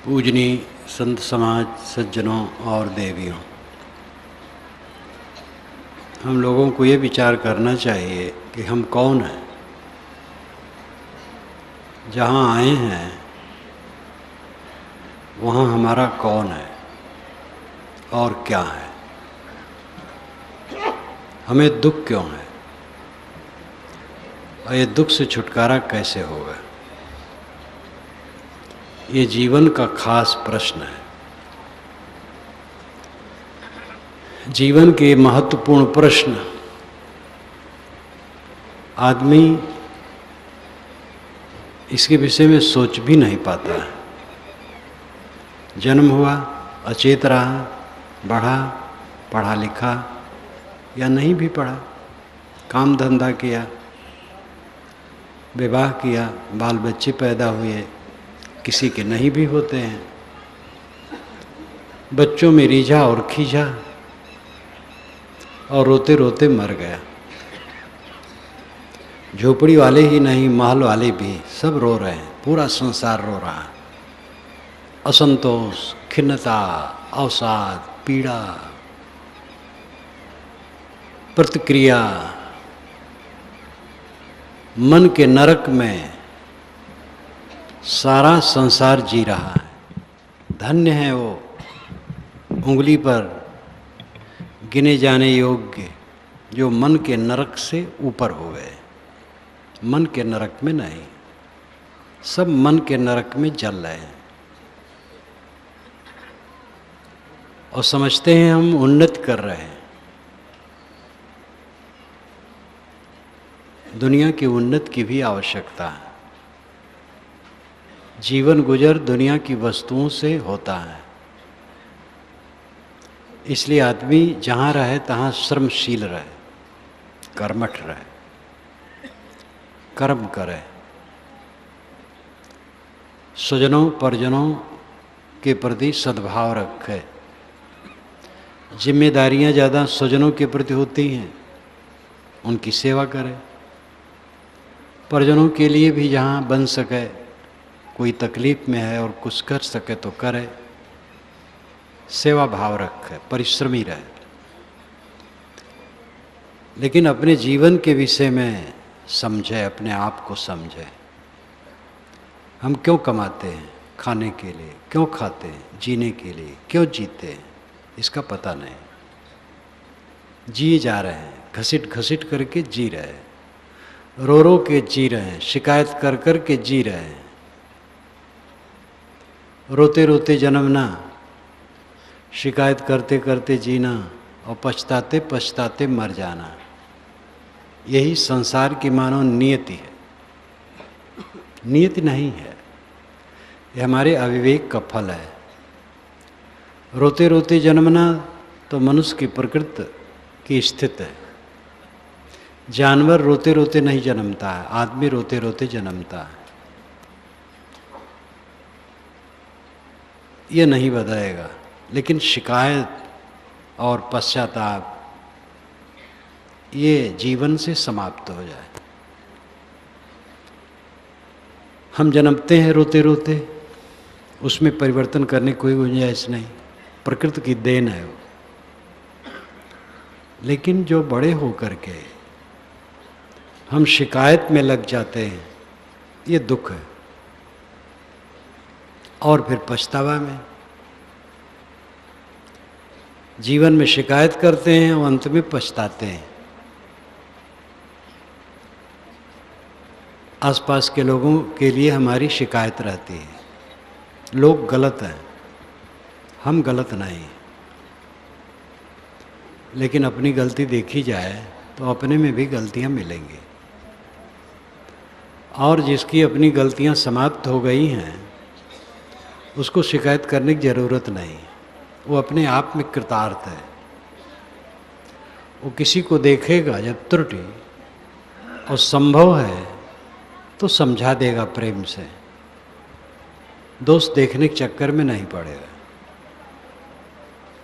पूजनीय संत समाज, सज्जनों और देवियों, हम लोगों को ये विचार करना चाहिए कि हम कौन हैं, जहाँ आए हैं वहाँ हमारा कौन है और क्या है, हमें दुख क्यों है और ये दुख से छुटकारा कैसे होगा। ये जीवन का खास प्रश्न है। जीवन के महत्वपूर्ण प्रश्न आदमी इसके विषय में सोच भी नहीं पाता है। जन्म हुआ, अचेत रहा, बढ़ा, पढ़ा लिखा या नहीं भी पढ़ा, काम धंधा किया, विवाह किया, बाल बच्चे पैदा हुए, किसी के नहीं भी होते हैं। बच्चों में रीझा और खींचा और रोते रोते मर गया। झोपड़ी वाले ही नहीं, महल वाले भी सब रो रहे हैं, पूरा संसार रो रहा है। असंतोष, खिन्नता, अवसाद, पीड़ा, प्रतिक्रिया, मन के नरक में सारा संसार जी रहा है। धन्य है वो उंगली पर गिने जाने योग्य जो मन के नरक से ऊपर हो गए। मन के नरक में नहीं, सब मन के नरक में जल रहे हैं और समझते हैं हम उन्नति कर रहे हैं। दुनिया की उन्नति की भी आवश्यकता है। जीवन गुजर दुनिया की वस्तुओं से होता है, इसलिए आदमी जहाँ रहे तहाँ श्रमशील रहे, कर्मठ रहे, कर्म करे, स्वजनों परिजनों के प्रति सद्भाव रखे। जिम्मेदारियाँ ज़्यादा स्वजनों के प्रति होती हैं, उनकी सेवा करे। परिजनों के लिए भी जहाँ बन सके, कोई तकलीफ में है और कुछ कर सके तो करे, सेवा भाव रखे, परिश्रमी रहे। लेकिन अपने जीवन के विषय में समझे, अपने आप को समझे। हम क्यों कमाते हैं? खाने के लिए। क्यों खाते हैं? जीने के लिए। क्यों जीते हैं? इसका पता नहीं। जी जा रहे हैं, घसीट घसीट करके जी रहे हैं, रो रो के जी रहे हैं, शिकायत कर कर के जी रहे हैं। रोते रोते जन्मना, शिकायत करते करते जीना और पछताते पछताते मर जाना, यही संसार की मानव नियति है। नियति नहीं है, ये हमारे अविवेक का फल है। रोते रोते जन्मना तो मनुष्य की प्रकृति की स्थिति है। जानवर रोते रोते नहीं जन्मता है, आदमी रोते रोते जन्मता है। ये नहीं बदलेगा, लेकिन शिकायत और पश्चाताप ये जीवन से समाप्त हो जाए। हम जन्मते हैं रोते रोते, उसमें परिवर्तन करने कोई गुंजाइश नहीं, प्रकृति की देन है वो। लेकिन जो बड़े होकर के हम शिकायत में लग जाते हैं, ये दुख है। और फिर पछतावा में, जीवन में शिकायत करते हैं और अंत में पछताते हैं। आसपास के लोगों के लिए हमारी शिकायत रहती है, लोग गलत हैं, हम गलत नहीं। लेकिन अपनी गलती देखी जाए तो अपने में भी गलतियां मिलेंगी। और जिसकी अपनी गलतियां समाप्त हो गई हैं, उसको शिकायत करने की ज़रूरत नहीं, वो अपने आप में कृतार्थ है। वो किसी को देखेगा जब त्रुटि और संभव है तो समझा देगा प्रेम से, दोष देखने के चक्कर में नहीं पड़ेगा,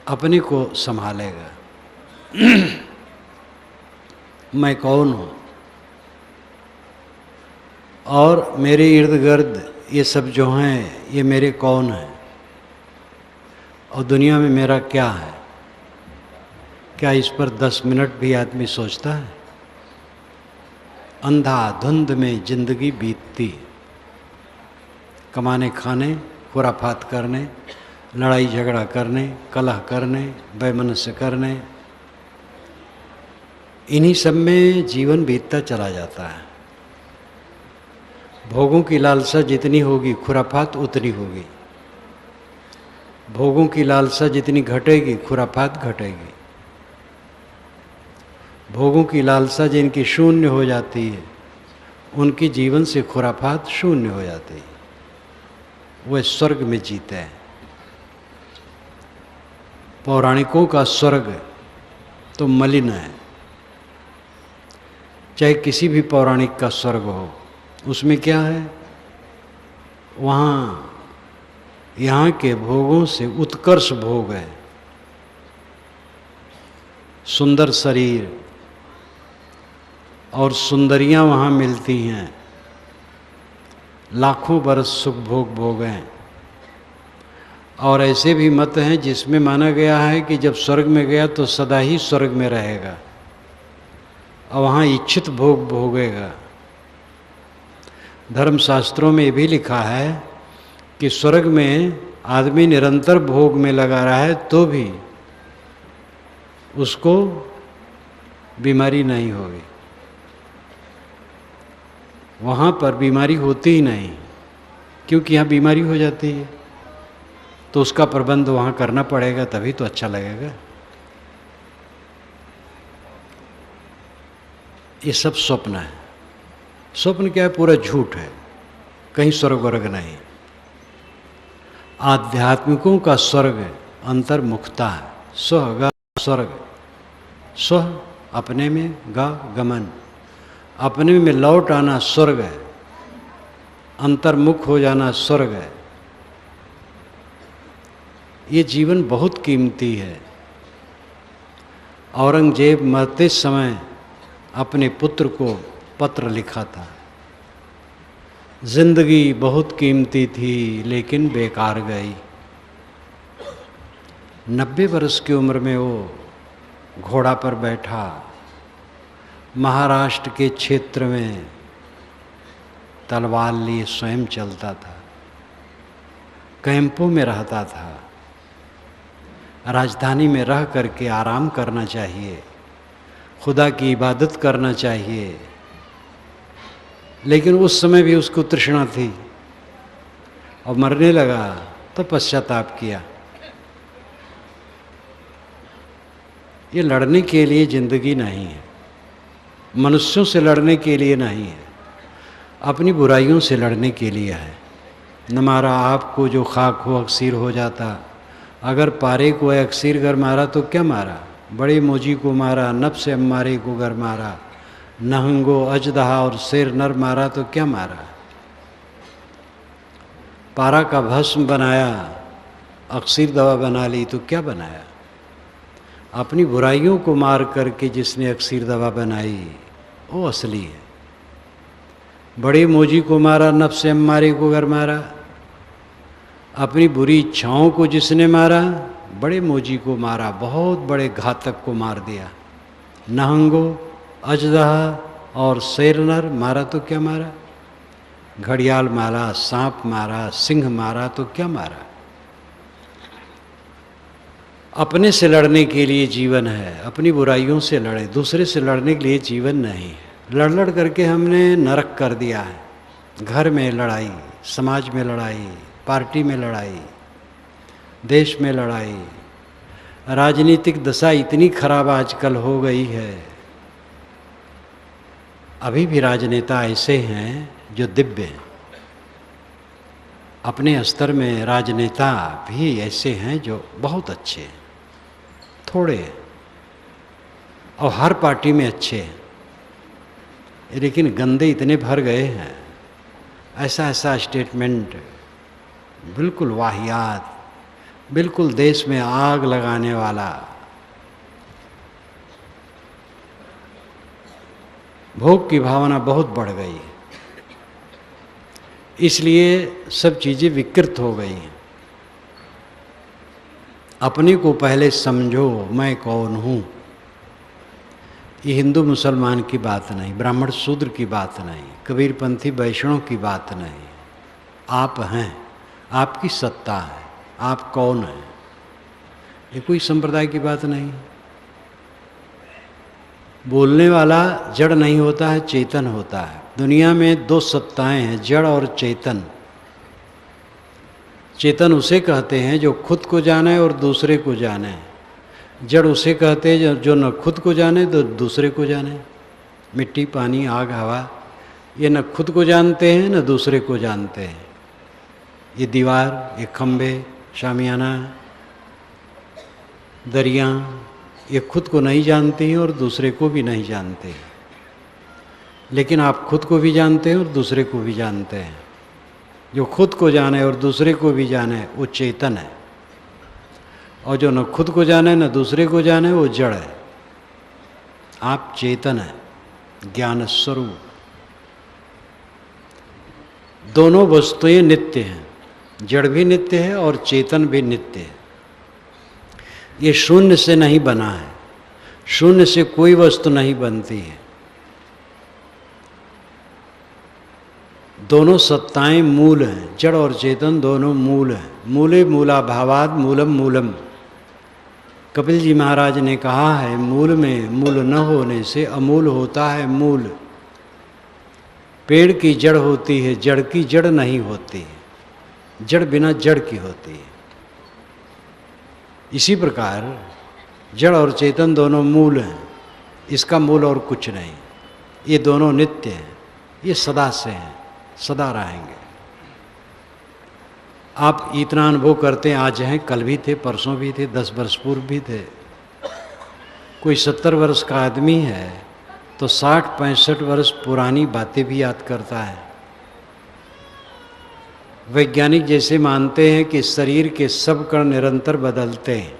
अपने को संभालेगा। मैं कौन हूँ और मेरे इर्द गिर्द ये सब जो हैं ये मेरे कौन हैं, और दुनिया में मेरा क्या है? क्या इस पर 10 मिनट भी आदमी सोचता है? अंधाधुंध में जिंदगी बीतती, कमाने खाने, खुराफात करने, लड़ाई झगड़ा करने, कलह करने, वैमनस्य करने, इन्हीं सब में जीवन बीतता चला जाता है। भोगों की लालसा जितनी होगी खुराफात उतनी होगी। भोगों की लालसा जितनी घटेगी खुराफात घटेगी। भोगों की लालसा जिनकी शून्य हो जाती है उनकी जीवन से खुराफात शून्य हो जाती है, वह स्वर्ग में जीते हैं। पौराणिकों का स्वर्ग तो मलिन है, चाहे किसी भी पौराणिक का स्वर्ग हो, उसमें क्या है? वहाँ यहाँ के भोगों से उत्कर्ष भोग है। सुंदर शरीर और सुंदरियाँ वहाँ मिलती हैं, लाखों बरस सुख भोग भोगें। और ऐसे भी मत हैं जिसमें माना गया है कि जब स्वर्ग में गया तो सदा ही स्वर्ग में रहेगा और वहाँ इच्छित भोग भोगेगा। धर्मशास्त्रों में भी लिखा है कि स्वर्ग में आदमी निरंतर भोग में लगा रहा है तो भी उसको बीमारी नहीं होगी। वहाँ पर बीमारी होती ही नहीं, क्योंकि यहाँ बीमारी हो जाती है तो उसका प्रबंध वहाँ करना पड़ेगा, तभी तो अच्छा लगेगा। ये सब स्वप्न है। स्वप्न क्या है? पूरा झूठ है, कहीं स्वर्ग वर्ग नहीं। आध्यात्मिकों का स्वर्ग अंतर्मुखता है। स्व ग स्वर्ग, स्व अपने में, ग गमन, अपने में लौट आना स्वर्ग है। अंतर्मुख हो जाना स्वर्ग है। ये जीवन बहुत कीमती है। औरंगजेब मरते समय अपने पुत्र को पत्र लिखा था, जिंदगी बहुत कीमती थी लेकिन बेकार गई। 90 वर्ष की उम्र में वो घोड़ा पर बैठा महाराष्ट्र के क्षेत्र में तलवार लिए स्वयं चलता था, कैंपों में रहता था। राजधानी में रह करके आराम करना चाहिए, खुदा की इबादत करना चाहिए, लेकिन उस समय भी उसको तृष्णा थी और मरने लगा तो पश्चाताप किया। ये लड़ने के लिए जिंदगी नहीं है, मनुष्यों से लड़ने के लिए नहीं है, अपनी बुराइयों से लड़ने के लिए है। न मारा आपको जो खाक हो अक्सीर हो जाता, अगर पारे को अक्सीर गर मारा तो क्या मारा? बड़े मोजी को मारा, नफ्स अम्मारे को गर मारा, नहंगो अजदहा और शेर नर मारा तो क्या मारा? पारा का भस्म बनाया, अक्सीर दवा बना ली तो क्या बनाया? अपनी बुराइयों को मार करके जिसने अक्सीर दवा बनाई वो असली है। बड़े मोजी को मारा, नफ्स अम्मारे को गर मारा, अपनी बुरी इच्छाओं को जिसने मारा, बड़े मोजी को मारा, बहुत बड़े घातक को मार दिया। नहंगो अजदहा और शेर नर मारा तो क्या मारा? घड़ियाल मारा, सांप मारा, सिंह मारा तो क्या मारा? अपने से लड़ने के लिए जीवन है, अपनी बुराइयों से लड़े, दूसरे से लड़ने के लिए जीवन नहीं है। लड़ लड़ करके हमने नरक कर दिया है। घर में लड़ाई, समाज में लड़ाई, पार्टी में लड़ाई, देश में लड़ाई। राजनीतिक दशा इतनी खराब आजकल हो गई है, अभी भी राजनेता ऐसे हैं जो दिव्य हैं। अपने स्तर में राजनेता भी ऐसे हैं जो बहुत अच्छे हैं, थोड़े हैं, और हर पार्टी में अच्छे हैं, लेकिन गंदे इतने भर गए हैं। ऐसा ऐसा स्टेटमेंट बिल्कुल वाहियात, बिल्कुल देश में आग लगाने वाला। भोग की भावना बहुत बढ़ गई है, इसलिए सब चीज़ें विकृत हो गई हैं। अपने को पहले समझो मैं कौन हूँ। ये हिंदू मुसलमान की बात नहीं, ब्राह्मण शूद्र की बात नहीं, कबीरपंथी वैष्णव की बात नहीं। आप हैं, आपकी सत्ता है, आप कौन हैं। ये कोई संप्रदाय की बात नहीं। बोलने वाला जड़ नहीं होता है, चेतन होता है। दुनिया में दो सत्ताएं हैं, जड़ और चेतन। चेतन उसे कहते हैं जो खुद को जाने और दूसरे को जाने। जड़ उसे कहते हैं जो न खुद को जाने तो दूसरे को जाने। मिट्टी, पानी, आग, हवा, ये न खुद को जानते हैं न दूसरे को जानते हैं। ये दीवार, ये खम्भे, शामियाना, दरिया, ये खुद को नहीं जानती हैं और दूसरे को भी नहीं जानते। लेकिन आप खुद को भी जानते हैं और दूसरे को भी जानते हैं। जो खुद को जाने और दूसरे को भी जाने वो चेतन है, और जो न खुद को जाने न दूसरे को जाने वो जड़ है। आप चेतन है, ज्ञान स्वरूप। दोनों वस्तुएं नित्य हैं, जड़ भी नित्य है और चेतन भी नित्य है। ये शून्य से नहीं बना है, शून्य से कोई वस्तु नहीं बनती है। दोनों सत्ताएं मूल हैं, जड़ और चेतन दोनों मूल हैं। मूले मूलाभावाद मूलम मूलम। कपिल जी महाराज ने कहा है, मूल में मूल न होने से अमूल होता है मूल। पेड़ की जड़ होती है, जड़ की जड़ नहीं होती है। जड़ बिना जड़ की होती है। इसी प्रकार जड़ और चेतन दोनों मूल हैं, इसका मूल और कुछ नहीं। ये दोनों नित्य हैं, ये सदा से हैं, सदा रहेंगे। आप इतना अनुभव करते हैं, आज हैं, कल भी थे, परसों भी थे, 10 वर्ष पूर्व भी थे। कोई 70 वर्ष का आदमी है तो 60-65 वर्ष पुरानी बातें भी याद करता है। वैज्ञानिक जैसे मानते हैं कि शरीर के सब कण निरंतर बदलते हैं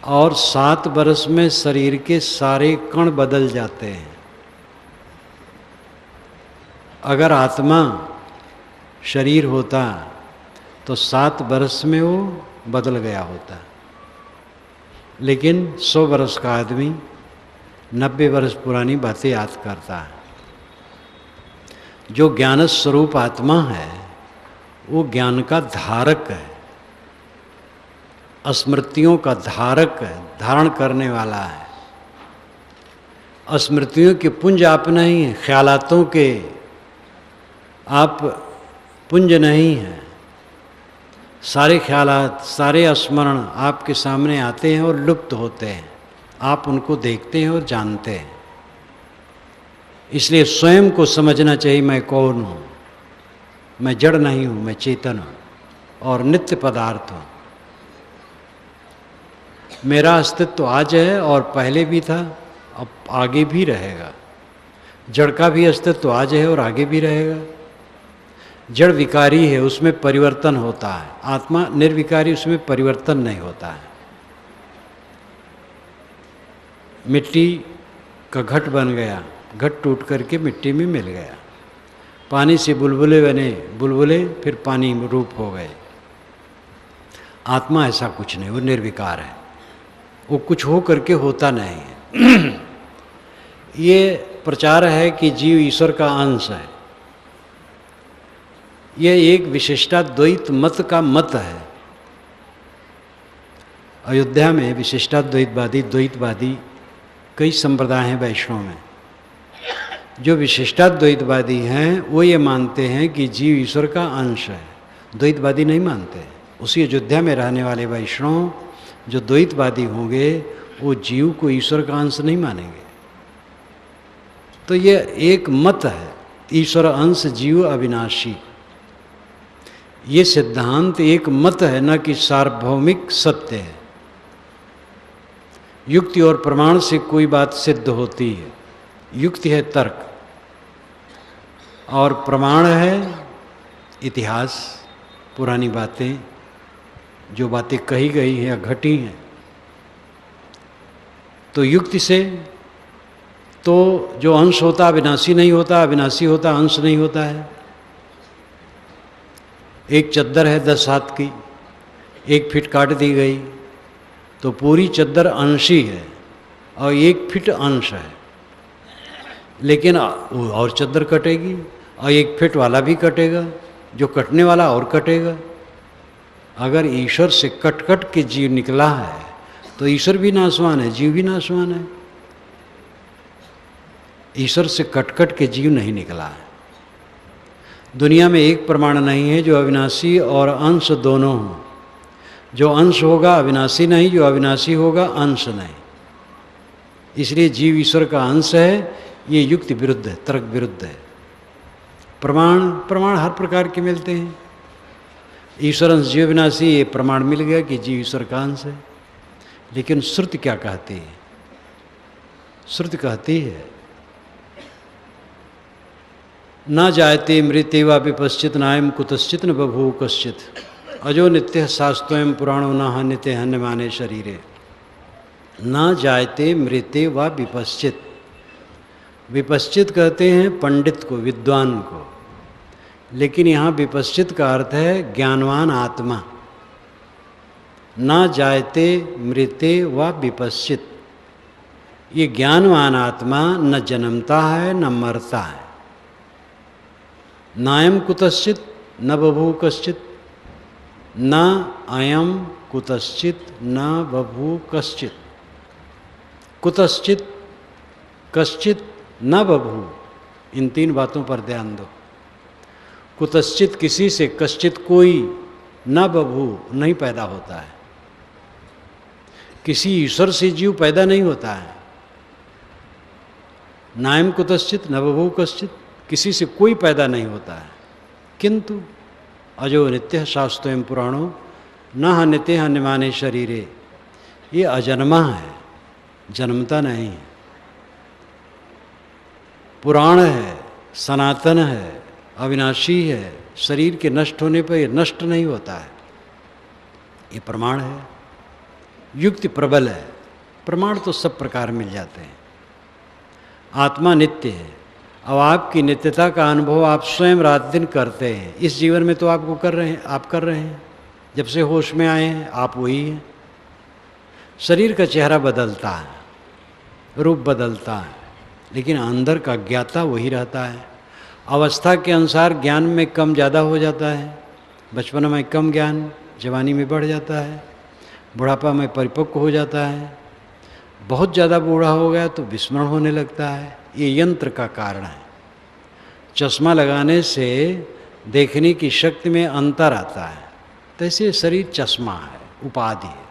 और 7 वर्ष में शरीर के सारे कण बदल जाते हैं। अगर आत्मा शरीर होता तो 7 वर्ष में वो बदल गया होता। लेकिन 100 वर्ष का आदमी 90 वर्ष पुरानी बातें याद करता है। जो ज्ञान स्वरूप आत्मा है वो ज्ञान का धारक है, स्मृतियों का धारक है, धारण करने वाला है। स्मृतियों के पुंज आप नहीं हैं, ख्यालातों के आप पुंज नहीं हैं। सारे ख्यालात, सारे स्मरण आपके सामने आते हैं और लुप्त होते हैं। आप उनको देखते हैं और जानते हैं। इसलिए स्वयं को समझना चाहिए, मैं कौन हूँ। मैं जड़ नहीं हूँ, मैं चेतन हूँ और नित्य पदार्थ हूँ। मेरा अस्तित्व आज है और पहले भी था, अब आगे भी रहेगा। जड़ का भी अस्तित्व आज है और आगे भी रहेगा। जड़ विकारी है, उसमें परिवर्तन होता है। आत्मा निर्विकारी, उसमें परिवर्तन नहीं होता है। मिट्टी का घट बन गया, घट टूट करके मिट्टी में मिल गया। पानी से बुलबुले बने, बुलबुले फिर पानी में रूप हो गए। आत्मा ऐसा कुछ नहीं, वो निर्विकार है, वो कुछ हो करके होता नहीं है। ये प्रचार है कि जीव ईश्वर का अंश है। यह एक विशिष्टाद्वैत मत का मत है। अयोध्या में विशिष्टाद्वैतवादी, द्वैतवादी कई संप्रदाय हैं वैष्णव में। जो विशिष्टाद्वैतवादी हैं वो ये मानते हैं कि जीव ईश्वर का अंश है। द्वैतवादी नहीं मानते। उसी अयोध्या में रहने वाले वैष्णव जो द्वैतवादी होंगे वो जीव को ईश्वर का अंश नहीं मानेंगे। तो ये एक मत है, ईश्वर अंश जीव अविनाशी। ये सिद्धांत एक मत है, न कि सार्वभौमिक सत्य है। युक्ति और प्रमाण से कोई बात सिद्ध होती है। युक्ति है तर्क और प्रमाण है इतिहास, पुरानी बातें, जो बातें कही गई हैं या घटी हैं। तो युक्ति से तो जो अंश होता अविनाशी नहीं होता, अविनाशी होता अंश नहीं होता है। एक चद्दर है 10 हाथ की, 1 फीट काट दी गई तो पूरी चद्दर अंश ही है और 1 फीट अंश है, लेकिन और चद्दर कटेगी और 1 फीट वाला भी कटेगा, जो कटने वाला और कटेगा। अगर ईश्वर से कट कट के जीव निकला है तो ईश्वर भी नाशवान है, जीव भी नाशवान है। ईश्वर से कट कट के जीव नहीं निकला है। दुनिया में एक प्रमाण नहीं है जो अविनाशी और अंश दोनों हों। जो अंश होगा अविनाशी नहीं, जो अविनाशी होगा अंश नहीं। इसलिए जीव ईश्वर का अंश है, ये युक्ति विरुद्ध है, तर्क विरुद्ध है। प्रमाण हर प्रकार के मिलते हैं। ईश्वर अंश जीव विनाशी, ये प्रमाण मिल गया कि जीव ईश्वर का अंश है। लेकिन श्रुति क्या कहती है? श्रुति कहती है न जायते मृत्य वा विपश्चित नायम कुतश्चित न बभूव कश्चित अजो नित्य शास्त्रोयम पुराणो न हन्यते हन्यमाने शरीरे। न जायते मृत्य वा विपश्चित। विपश्चित कहते हैं पंडित को, विद्वान को, लेकिन यहाँ विपश्चित का अर्थ है ज्ञानवान आत्मा। न जायते मृत्य वा विपश्चित, ये ज्ञानवान आत्मा न जन्मता है न मरता है। नायम कुतश्चित न बभू कश्चित, न अयम कुतश्चित न बभू कश्चित। कुतश्चित, कश्चित, न बभू, इन 3 बातों पर ध्यान दो। कुतश्चित किसी से, कश्चित कोई, न बभू नहीं पैदा होता है। किसी ईश्वर से जीव पैदा नहीं होता है। नायम कुतश्चित न बभू कश्चित, किसी से कोई पैदा नहीं होता है। किंतु अजो नित्य शास्त्रोयम पुराणो न हन्यते हन्यमाने शरीरे, ये अजन्मा है, जन्मता नहीं है। पुराण है, सनातन है, अविनाशी है, शरीर के नष्ट होने पर ये नष्ट नहीं होता है। ये प्रमाण है। युक्ति प्रबल है, प्रमाण तो सब प्रकार मिल जाते हैं। आत्मा नित्य है। अब आपकी नित्यता का अनुभव आप स्वयं रात दिन करते हैं। इस जीवन में तो आपको कर रहे हैं, आप कर रहे हैं। जब से होश में आए हैं आप वही हैं। शरीर का चेहरा बदलता है, रूप बदलता है, लेकिन अंदर का ज्ञाता वही रहता है। अवस्था के अनुसार ज्ञान में कम ज़्यादा हो जाता है। बचपन में कम ज्ञान, जवानी में बढ़ जाता है, बुढ़ापा में परिपक्व हो जाता है। बहुत ज़्यादा बूढ़ा हो गया तो विस्मरण होने लगता है। ये यंत्र का कारण है। चश्मा लगाने से देखने की शक्ति में अंतर आता है, तैसे शरीर चश्मा है, उपाधि है।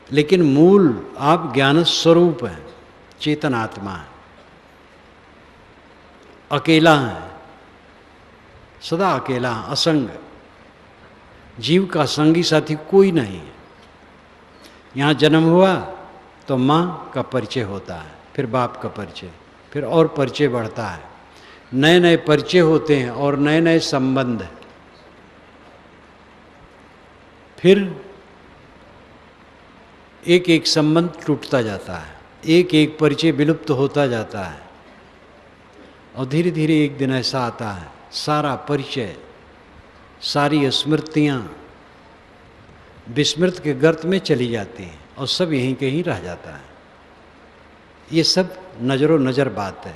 लेकिन मूल आप ज्ञान स्वरूप हैं, चेतन आत्मा है। अकेला है, सदा अकेला, असंग। जीव का संगी साथी कोई नहीं है। यहाँ जन्म हुआ तो माँ का परिचय होता है, फिर बाप का परिचय, फिर और परिचय बढ़ता है। नए नए परिचय होते हैं और नए नए संबंध। फिर एक एक संबंध टूटता जाता है, एक एक परिचय विलुप्त होता जाता है। और धीरे धीरे एक दिन ऐसा आता है, सारा परिचय, सारी स्मृतियाँ विस्मृत के गर्त में चली जाती हैं और सब यहीं कहीं रह जाता है। ये सब नज़रो नज़र बात है,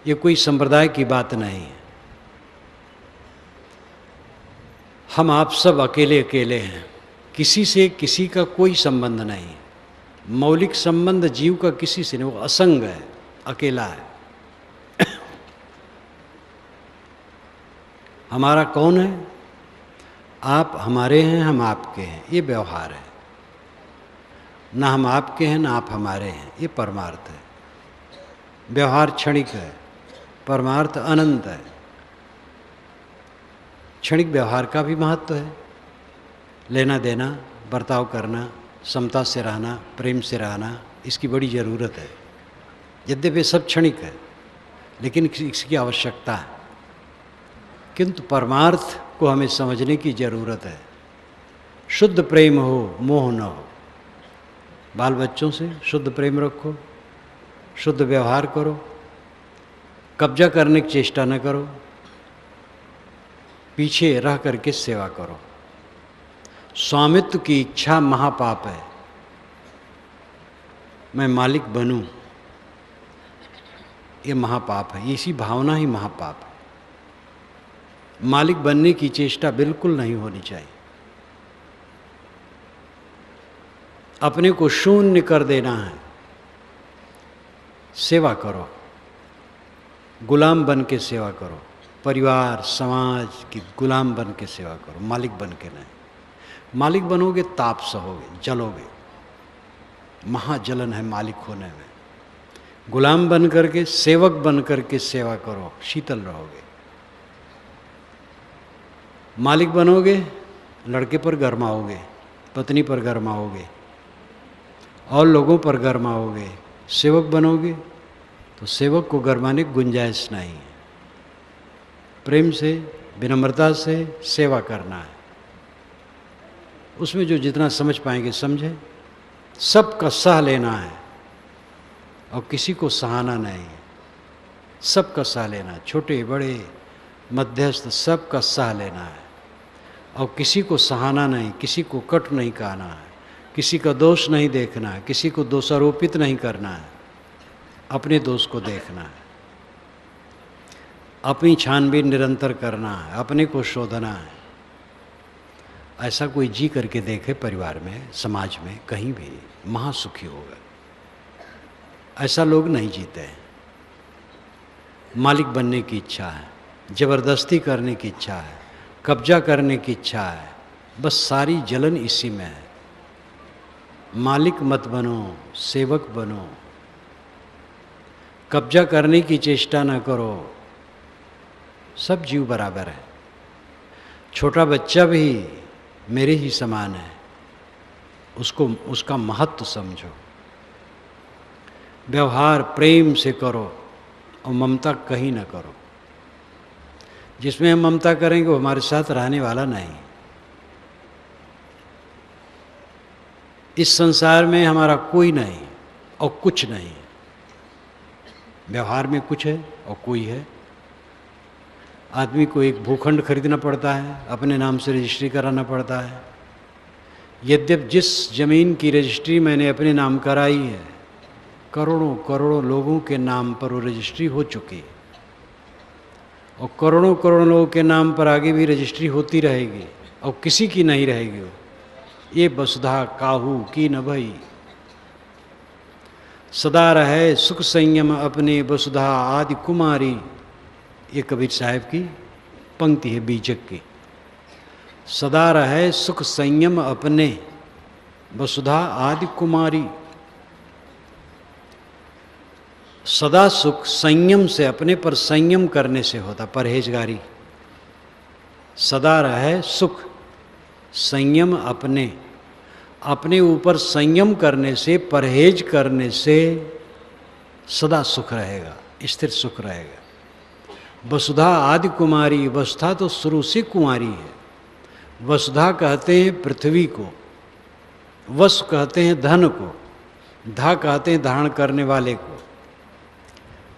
ये कोई संप्रदाय की बात नहीं है। हम आप सब अकेले अकेले हैं, किसी से किसी का कोई संबंध नहीं है। मौलिक संबंध जीव का किसी से नहीं, वो असंग है, अकेला है। हमारा कौन है? आप हमारे हैं, हम आपके हैं, ये व्यवहार है। ना हम आपके हैं ना आप हमारे हैं, ये परमार्थ है। व्यवहार क्षणिक है, परमार्थ अनंत है। क्षणिक व्यवहार का भी महत्व है। लेना देना, बर्ताव करना, समता से रहना, प्रेम से रहना, इसकी बड़ी ज़रूरत है। यद्यपि सब क्षणिक है, लेकिन इसकी आवश्यकता है। किंतु परमार्थ को हमें समझने की ज़रूरत है। शुद्ध प्रेम हो, मोह न हो। बाल बच्चों से शुद्ध प्रेम रखो, शुद्ध व्यवहार करो, कब्जा करने की चेष्टा न करो, पीछे रह करके सेवा करो। स्वामित्व की इच्छा महापाप है। मैं मालिक बनूं, ये महापाप है। इसी भावना ही महापाप है। मालिक बनने की चेष्टा बिल्कुल नहीं होनी चाहिए। अपने को शून्य कर देना है। सेवा करो, गुलाम बन के सेवा करो, परिवार समाज की गुलाम बन के सेवा करो, मालिक बन के नहीं। मालिक बनोगे ताप सहोगे, जलोगे, महाजलन है मालिक होने में। गुलाम बन करके, सेवक बन करके सेवा करो, शीतल रहोगे। मालिक बनोगे, लड़के पर गरमाओगे, पत्नी पर गरमाओगे और लोगों पर गरमाओगे। सेवक बनोगे तो सेवक को गरमाने की गुंजाइश नहीं है। प्रेम से, विनम्रता से सेवा करना है। उसमें जो जितना समझ पाएंगे समझे। सबका सह लेना है और किसी को सहाना नहीं। सबका सह लेना, छोटे बड़े मध्यस्थ सबका सह लेना है और किसी को सहाना नहीं, किसी को कट नहीं कहना है, किसी का दोष नहीं देखना है, किसी को दोषारोपित नहीं करना है, अपने दोष को देखना है, अपनी छानबीन निरंतर करना है, अपने को शोधना है। ऐसा कोई जी करके देखे परिवार में, समाज में, कहीं भी महासुखी होगा। ऐसा लोग नहीं जीते हैं। मालिक बनने की इच्छा है, जबरदस्ती करने की इच्छा है, कब्जा करने की इच्छा है, बस सारी जलन इसी में है। मालिक मत बनो, सेवक बनो। कब्जा करने की चेष्टा न करो। सब जीव बराबर है। छोटा बच्चा भी मेरे ही समान है, उसको उसका महत्व समझो। व्यवहार प्रेम से करो और ममता कहीं न करो। जिसमें हम ममता करेंगे वो हमारे साथ रहने वाला नहीं। इस संसार में हमारा कोई नहीं और कुछ नहीं। व्यवहार में कुछ है और कोई है। आदमी को एक भूखंड खरीदना पड़ता है, अपने नाम से रजिस्ट्री कराना पड़ता है। यद्यप जिस जमीन की रजिस्ट्री मैंने अपने नाम कराई है, करोड़ों करोड़ों लोगों के नाम पर वो रजिस्ट्री हो चुकी है और करोड़ों करोड़ों लोगों के नाम पर आगे भी रजिस्ट्री होती रहेगी और किसी की नहीं रहेगी। वो ये वसुधा काहू की न भई, सदा रहे सुख संयम अपने वसुधा आदि कुमारी। ये कबीर साहब की पंक्ति है बीजक की। सदा रहे सुख संयम अपने वसुधा आदि कुमारी। सदा सुख संयम से, अपने पर संयम करने से होता, परहेजगारी। सदा रहे सुख संयम अपने, अपने ऊपर संयम करने से, परहेज करने से सदा सुख रहेगा, स्थिर सुख रहेगा। वसुधा आदि कुमारी, वसुधा तो शुरू से कुंवारी है। वसुधा कहते हैं पृथ्वी को, वसु कहते हैं धन को, धा कहते हैं धारण करने वाले को।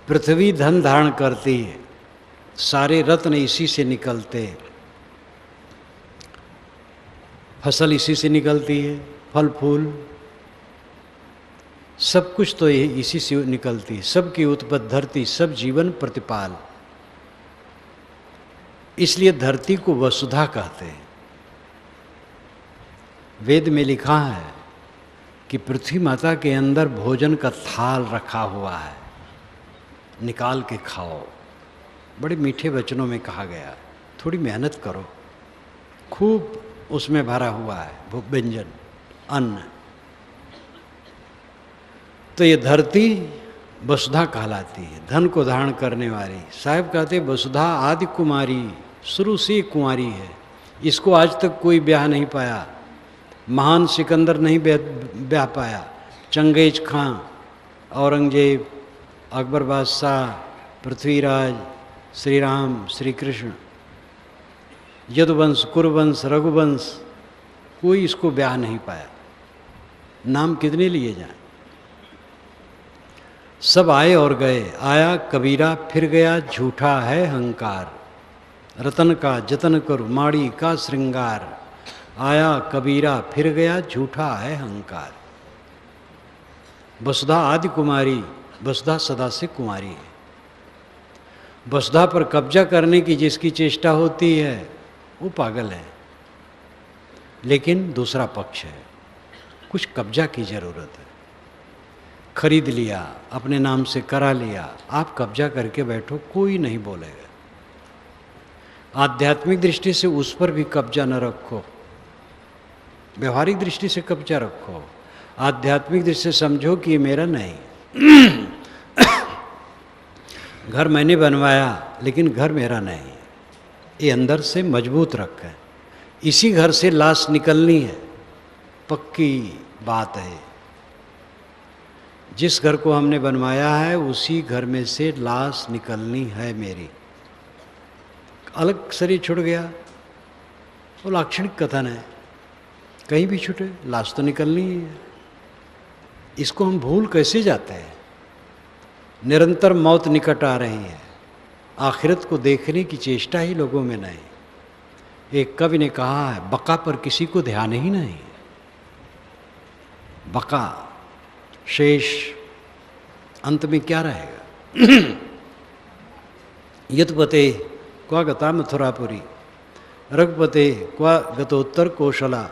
पृथ्वी धन धारण करती है, सारे रत्न इसी से निकलते हैं, फसल इसी से निकलती है, फल फूल सब कुछ तो ये इसी से निकलती है। सबकी उत्पत्ति धरती, सब जीवन प्रतिपाल। इसलिए धरती को वसुधा कहते हैं। वेद में लिखा है कि पृथ्वी माता के अंदर भोजन का थाल रखा हुआ है, निकाल के खाओ। बड़े मीठे वचनों में कहा गया। थोड़ी मेहनत करो, खूब उसमें भरा हुआ है व्यंजन, अन्न। तो ये धरती वसुधा कहलाती है, धन को धारण करने वाली। साहब कहते वसुधा आदि कुमारी, शुरू से कुंवारी है। इसको आज तक कोई ब्याह नहीं पाया। महान सिकंदर नहीं ब्याह पाया, चंगेज खां, औरंगजेब, अकबर बादशाह, पृथ्वीराज, श्री राम, श्री कृष्ण, यदुवंश, कुरुवंश, रघुवंश, कोई इसको ब्याह नहीं पाया। नाम कितने लिए जाएं। सब आए और गए। आया कबीरा फिर गया, झूठा है अहंकार। रतन का जतन करो, माड़ी का श्रृंगार। आया कबीरा फिर गया, झूठा है अहंकार। वसुधा आदि कुमारी, वसुधा सदा से कुमारी है। वसुधा पर कब्जा करने की जिसकी चेष्टा होती है वो पागल है। लेकिन दूसरा पक्ष है, कुछ कब्जा की जरूरत है। खरीद लिया, अपने नाम से करा लिया, आप कब्जा करके बैठो, कोई नहीं बोलेगा। आध्यात्मिक दृष्टि से उस पर भी कब्जा न रखो, व्यवहारिक दृष्टि से कब्जा रखो। आध्यात्मिक दृष्टि से समझो कि ये मेरा नहीं। घर मैंने बनवाया लेकिन घर मेरा नहीं है, ये अंदर से मजबूत रखा है। इसी घर से लाश निकलनी है, पक्की बात है। जिस घर को हमने बनवाया है उसी घर में से लाश निकलनी है मेरी। अलग शरीर छूट गया वो लाक्षणिक कथन है, कहीं भी छूटे लाश तो निकलनी ही है। इसको हम भूल कैसे जाते हैं? निरंतर मौत निकट आ रही है, आखिरत को देखने की चेष्टा ही लोगों में नहीं। एक कवि ने कहा है, बका पर किसी को ध्यान ही नहीं। बका शेष, अंत में क्या रहेगा? यतपते क्वा गता मथुरापुरी, रघुपते क्वा गतोत्तर कौशला,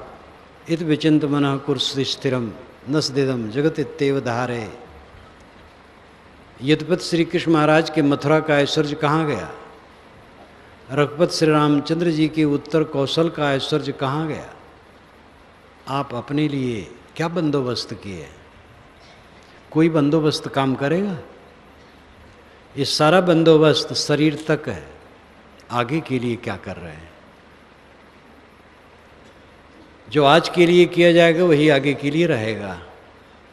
इत विचिंत मन कुरुषि स्थिरम नसदिदम जगत इत्येव धारे। यदुपति श्री कृष्ण महाराज के मथुरा का ऐश्वर्य कहाँ गया? रघुपति श्री रामचंद्र जी के उत्तर कौशल का ऐश्वर्य कहाँ गया? आप अपने लिए क्या बंदोबस्त किए? कोई बंदोबस्त काम करेगा? ये सारा बंदोबस्त शरीर तक है, आगे के लिए क्या कर रहे हैं? जो आज के लिए किया जाएगा वही आगे के लिए रहेगा।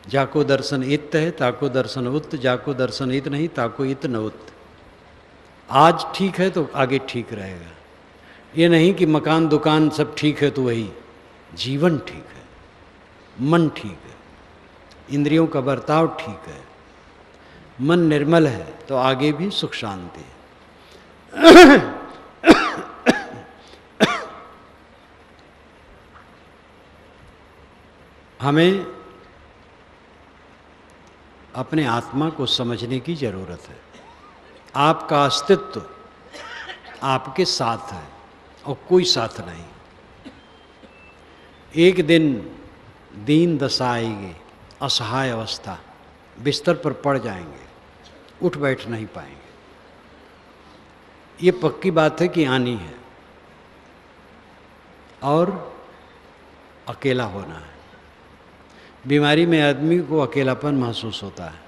जाको दर्शन इत है ताको दर्शन उत, जाको दर्शन इत नहीं ताको इत न उत। आज ठीक है तो आगे ठीक रहेगा। ये नहीं कि मकान दुकान सब ठीक है तो वही। जीवन ठीक है, मन ठीक है, इंद्रियों का बर्ताव ठीक है, मन निर्मल है तो आगे भी सुख शांति है। हमें अपने आत्मा को समझने की जरूरत है। आपका अस्तित्व आपके साथ है और कोई साथ नहीं। एक दिन दीन दशा आएगी, असहाय अवस्था, बिस्तर पर पड़ जाएंगे, उठ बैठ नहीं पाएंगे। ये पक्की बात है कि आनी है। और अकेला होना है। बीमारी में आदमी को अकेलापन महसूस होता है।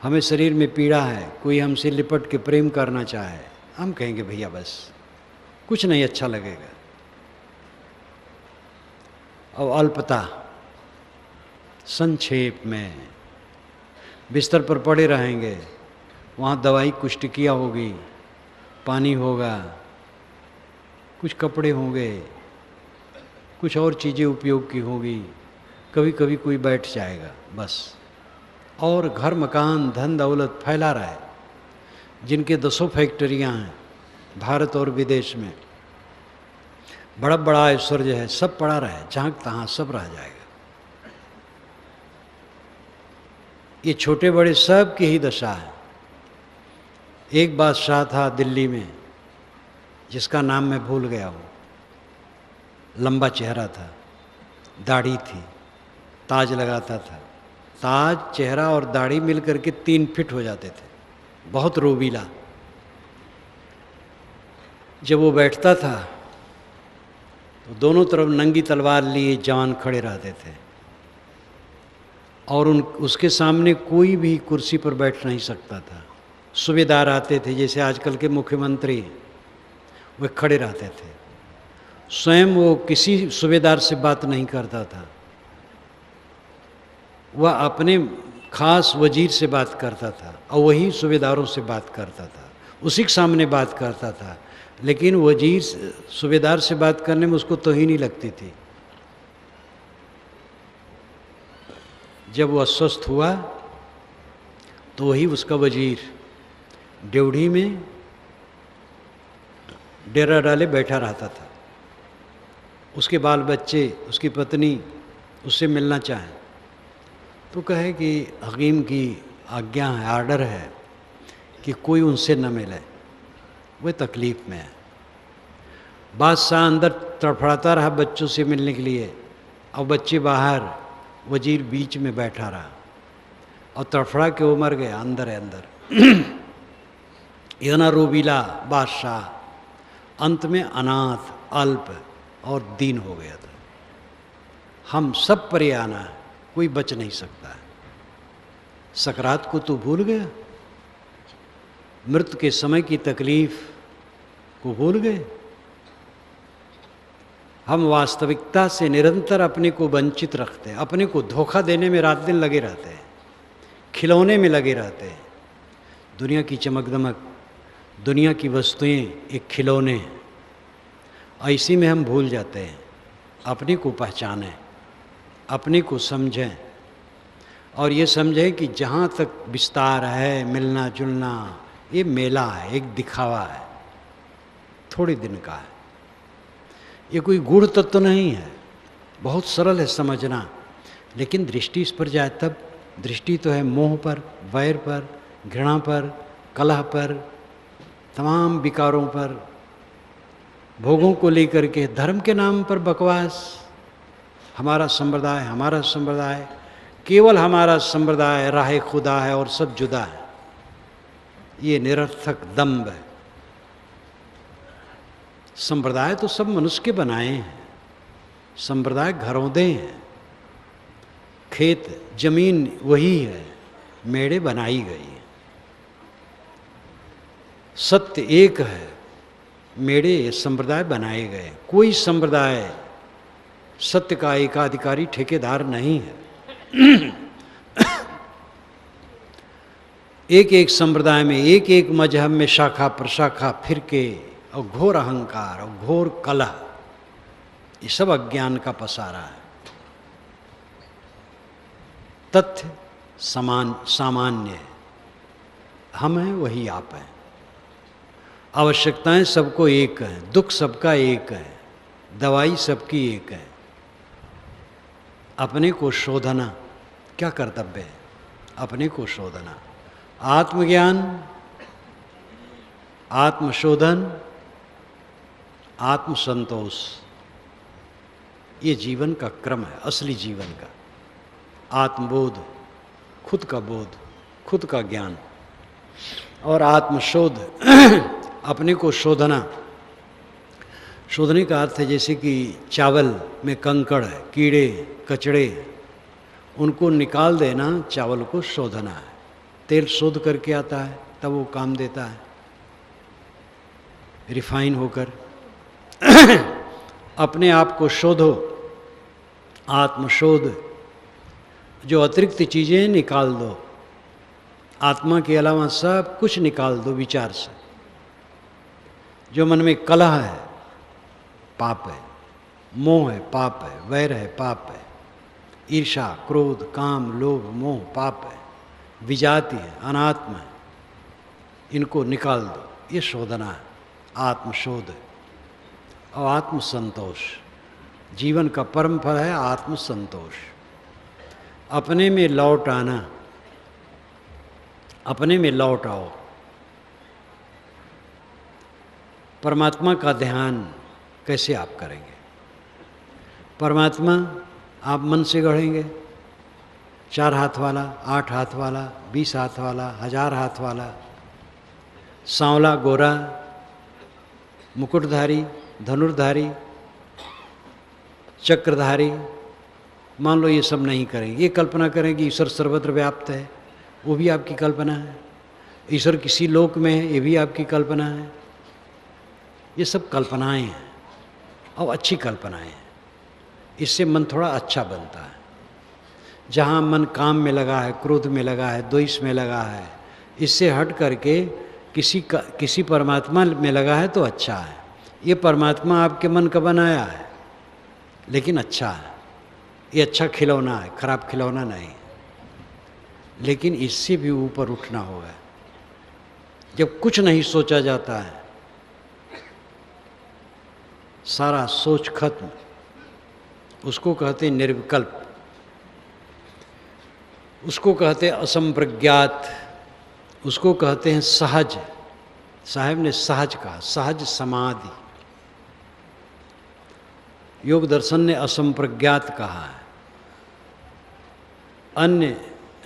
हमें शरीर में पीड़ा है, कोई हमसे लिपट के प्रेम करना चाहे, हम कहेंगे भैया बस कुछ नहीं अच्छा लगेगा। और अल्पता, संक्षेप में बिस्तर पर पड़े रहेंगे, वहाँ दवाई कुछ टिकिया होगी, पानी होगा, कुछ कपड़े होंगे, कुछ और चीज़ें उपयोग की होगी, कभी कभी कोई बैठ जाएगा बस। और घर मकान धन दौलत फैला रहा है, जिनके 10 फैक्ट्रियाँ हैं भारत और विदेश में, बड़ा बड़ा ऐश्वर्य है, सब पड़ा रहे, जहाँ तहाँ सब रह जाएगा। ये छोटे बड़े सब की ही दशा है। एक बादशाह था दिल्ली में, जिसका नाम मैं भूल गया हूँ। लंबा चेहरा था, दाढ़ी थी, ताज लगाता था। ताज, चेहरा और दाढ़ी मिल करके 3 फीट हो जाते थे, बहुत रोबीला। जब वो बैठता था तो दोनों तरफ नंगी तलवार लिए जवान खड़े रहते थे, और उसके सामने कोई भी कुर्सी पर बैठ नहीं सकता था। सूबेदार आते थे, जैसे आजकल के मुख्यमंत्री, वे खड़े रहते थे। स्वयं वो किसी सूबेदार से बात नहीं करता था, वह अपने खास वजीर से बात करता था और वही सूबेदारों से बात करता था, उसी के सामने बात करता था। लेकिन वजीर सूबेदार से बात करने में उसको तौहीन ही लगती थी। जब वो अस्वस्थ हुआ तो वही उसका वजीर ड्योढ़ी में डेरा डाले बैठा रहता था। उसके बाल बच्चे, उसकी पत्नी उससे मिलना चाहें तो कहे कि हकीम की आज्ञा है, आर्डर है कि कोई उनसे न मिले, वे तकलीफ़ में है। बादशाह अंदर तड़फड़ाता रहा बच्चों से मिलने के लिए, और बच्चे बाहर, वजीर बीच में बैठा रहा और तड़फड़ा के वो मर गया अंदर है अंदर। इतना रोबीला बादशाह अंत में अनाथ, अल्प और दीन हो गया था। हम सब पर आना है, कोई बच नहीं सकता है। सकरात को तो भूल गया, मृत्यु के समय की तकलीफ को भूल गए। हम वास्तविकता से निरंतर अपने को वंचित रखते हैं, अपने को धोखा देने में रात दिन लगे रहते हैं, खिलौने में लगे रहते हैं। दुनिया की चमक दमक, दुनिया की वस्तुएं एक खिलौने हैं, इसी में हम भूल जाते हैं। अपने को पहचानें, अपने को समझें और ये समझें कि जहाँ तक विस्तार है, मिलना जुलना, ये मेला है, एक दिखावा है, थोड़े दिन का है। ये कोई गूढ़ तत्व नहीं है, बहुत सरल है समझना, लेकिन दृष्टि इस पर जाए तब। दृष्टि तो है मोह पर, वैर पर, घृणा पर, कलह पर, तमाम विकारों पर, भोगों को लेकर के, धर्म के नाम पर बकवास। हमारा संप्रदाय, हमारा संप्रदाय, केवल हमारा संप्रदाय राह खुदा है और सब जुदा है। ये निरर्थक दंभ है। संप्रदाय तो सब मनुष्य के बनाए हैं। संप्रदाय घरौंदे हैं, खेत जमीन वही है, मेड़े बनाई गई है। सत्य एक है, मेड़े संप्रदाय बनाए गए। कोई संप्रदाय सत्य का एकाधिकारी ठेकेदार नहीं है। एक एक संप्रदाय में, एक एक मजहब में शाखा प्रशाखा, फिरके और घोर अहंकार और घोर कलह, ये सब अज्ञान का पसारा है। तथ्य सामान्य है, हम हैं वही आप हैं। आवश्यकताएं सबको एक हैं, दुख सबका एक है, दवाई सबकी एक है। अपने को शोधना क्या कर्तव्य है? अपने को शोधना, आत्मज्ञान, आत्मशोधन, आत्मसंतोष, ये जीवन का क्रम है, असली जीवन का। आत्मबोध, खुद का बोध, खुद का ज्ञान, और आत्मशोध, अपने को शोधना। शोधने का अर्थ है जैसे कि चावल में कंकड़ है, कीड़े कचड़े, उनको निकाल देना, चावल को शोधना है। तेल शोध करके आता है तब वो काम देता है, रिफाइन होकर। अपने आप को शोधो, आत्मशोध। जो अतिरिक्त चीज़ें निकाल दो, आत्मा के अलावा सब कुछ निकाल दो विचार से। जो मन में कलह है पाप है, मोह है पाप है, वैर है पाप है, ईर्षा क्रोध काम लोभ मोह पाप है, विजाति है, अनात्मा है, इनको निकाल दो। ये शोधना है, आत्मशोध। और आत्मसंतोष, जीवन का परम फल है आत्मसंतोष। अपने में लौट आना, अपने में लौट आओ। परमात्मा का ध्यान कैसे आप करेंगे? परमात्मा आप मन से गढ़ेंगे, 4 हाथ वाला, 8 हाथ वाला, 20 हाथ वाला, 1000 हाथ वाला, सांवला गोरा, मुकुटधारी, धनुर्धारी, चक्रधारी, मान लो ये सब नहीं करेंगे। ये कल्पना करें कि ईश्वर सर्वत्र व्याप्त है, वो भी आपकी कल्पना है। ईश्वर किसी लोक में है, ये भी आपकी कल्पना है। ये सब कल्पनाएं हैं और अच्छी कल्पनाएं हैं। इससे मन थोड़ा अच्छा बनता है। जहाँ मन काम में लगा है, क्रोध में लगा है, द्वेष में लगा है, इससे हट करके किसी परमात्मा में लगा है तो अच्छा है। ये परमात्मा आपके मन का बनाया है, लेकिन अच्छा है। ये अच्छा खिलौना है, खराब खिलौना नहीं। लेकिन इससे भी ऊपर उठना होगा। जब कुछ नहीं सोचा जाता है, सारा सोच खत्म, उसको कहते हैं निर्विकल्प, उसको कहते हैं असंप्रज्ञात, उसको कहते हैं सहज। साहब ने सहज कहा, सहज समाधि। योग दर्शन ने असंप्रज्ञात कहा है, अन्य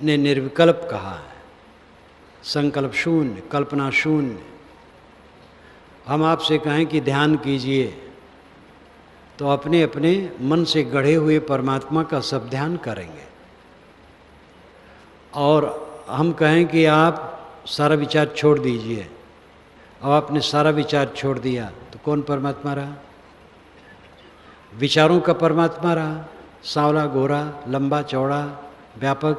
ने निर्विकल्प कहा है, संकल्प शून्य, कल्पना शून्य। हम आपसे कहें कि ध्यान कीजिए तो अपने अपने मन से गढ़े हुए परमात्मा का सब ध्यान करेंगे। और हम कहें कि आप सारा विचार छोड़ दीजिए, अब आपने सारा विचार छोड़ दिया तो कौन परमात्मा रहा? विचारों का परमात्मा रहा, सांवला गोरा, लंबा चौड़ा, व्यापक,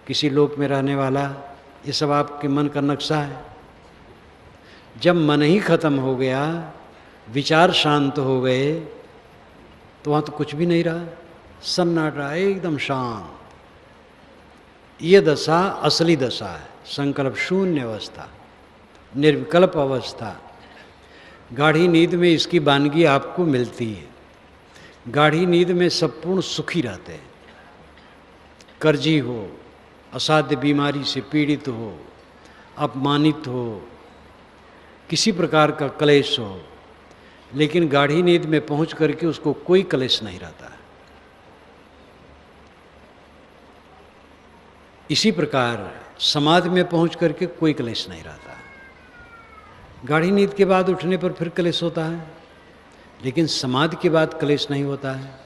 किसी लोक में रहने वाला, ये सब आपके मन का नक्शा है। जब मन ही खत्म हो गया, विचार शांत हो गए, तो वहाँ तो कुछ भी नहीं रहा, सन्नाटा, एकदम शांत। ये दशा असली दशा है, संकल्प शून्य अवस्था, निर्विकल्प अवस्था। गाढ़ी नींद में इसकी वानगी आपको मिलती है। गाढ़ी नींद में सब पूर्ण सुखी रहते हैं। कर्जी हो, असाध्य बीमारी से पीड़ित हो, अपमानित हो, किसी प्रकार का क्लेश हो, लेकिन गाढ़ी नींद में पहुंच करके उसको कोई क्लेश नहीं रहता है। इसी प्रकार समाधि में पहुंच करके कोई क्लेश नहीं रहता है। गाढ़ी नींद के बाद उठने पर फिर क्लेश होता है, लेकिन समाधि के बाद क्लेश नहीं होता है।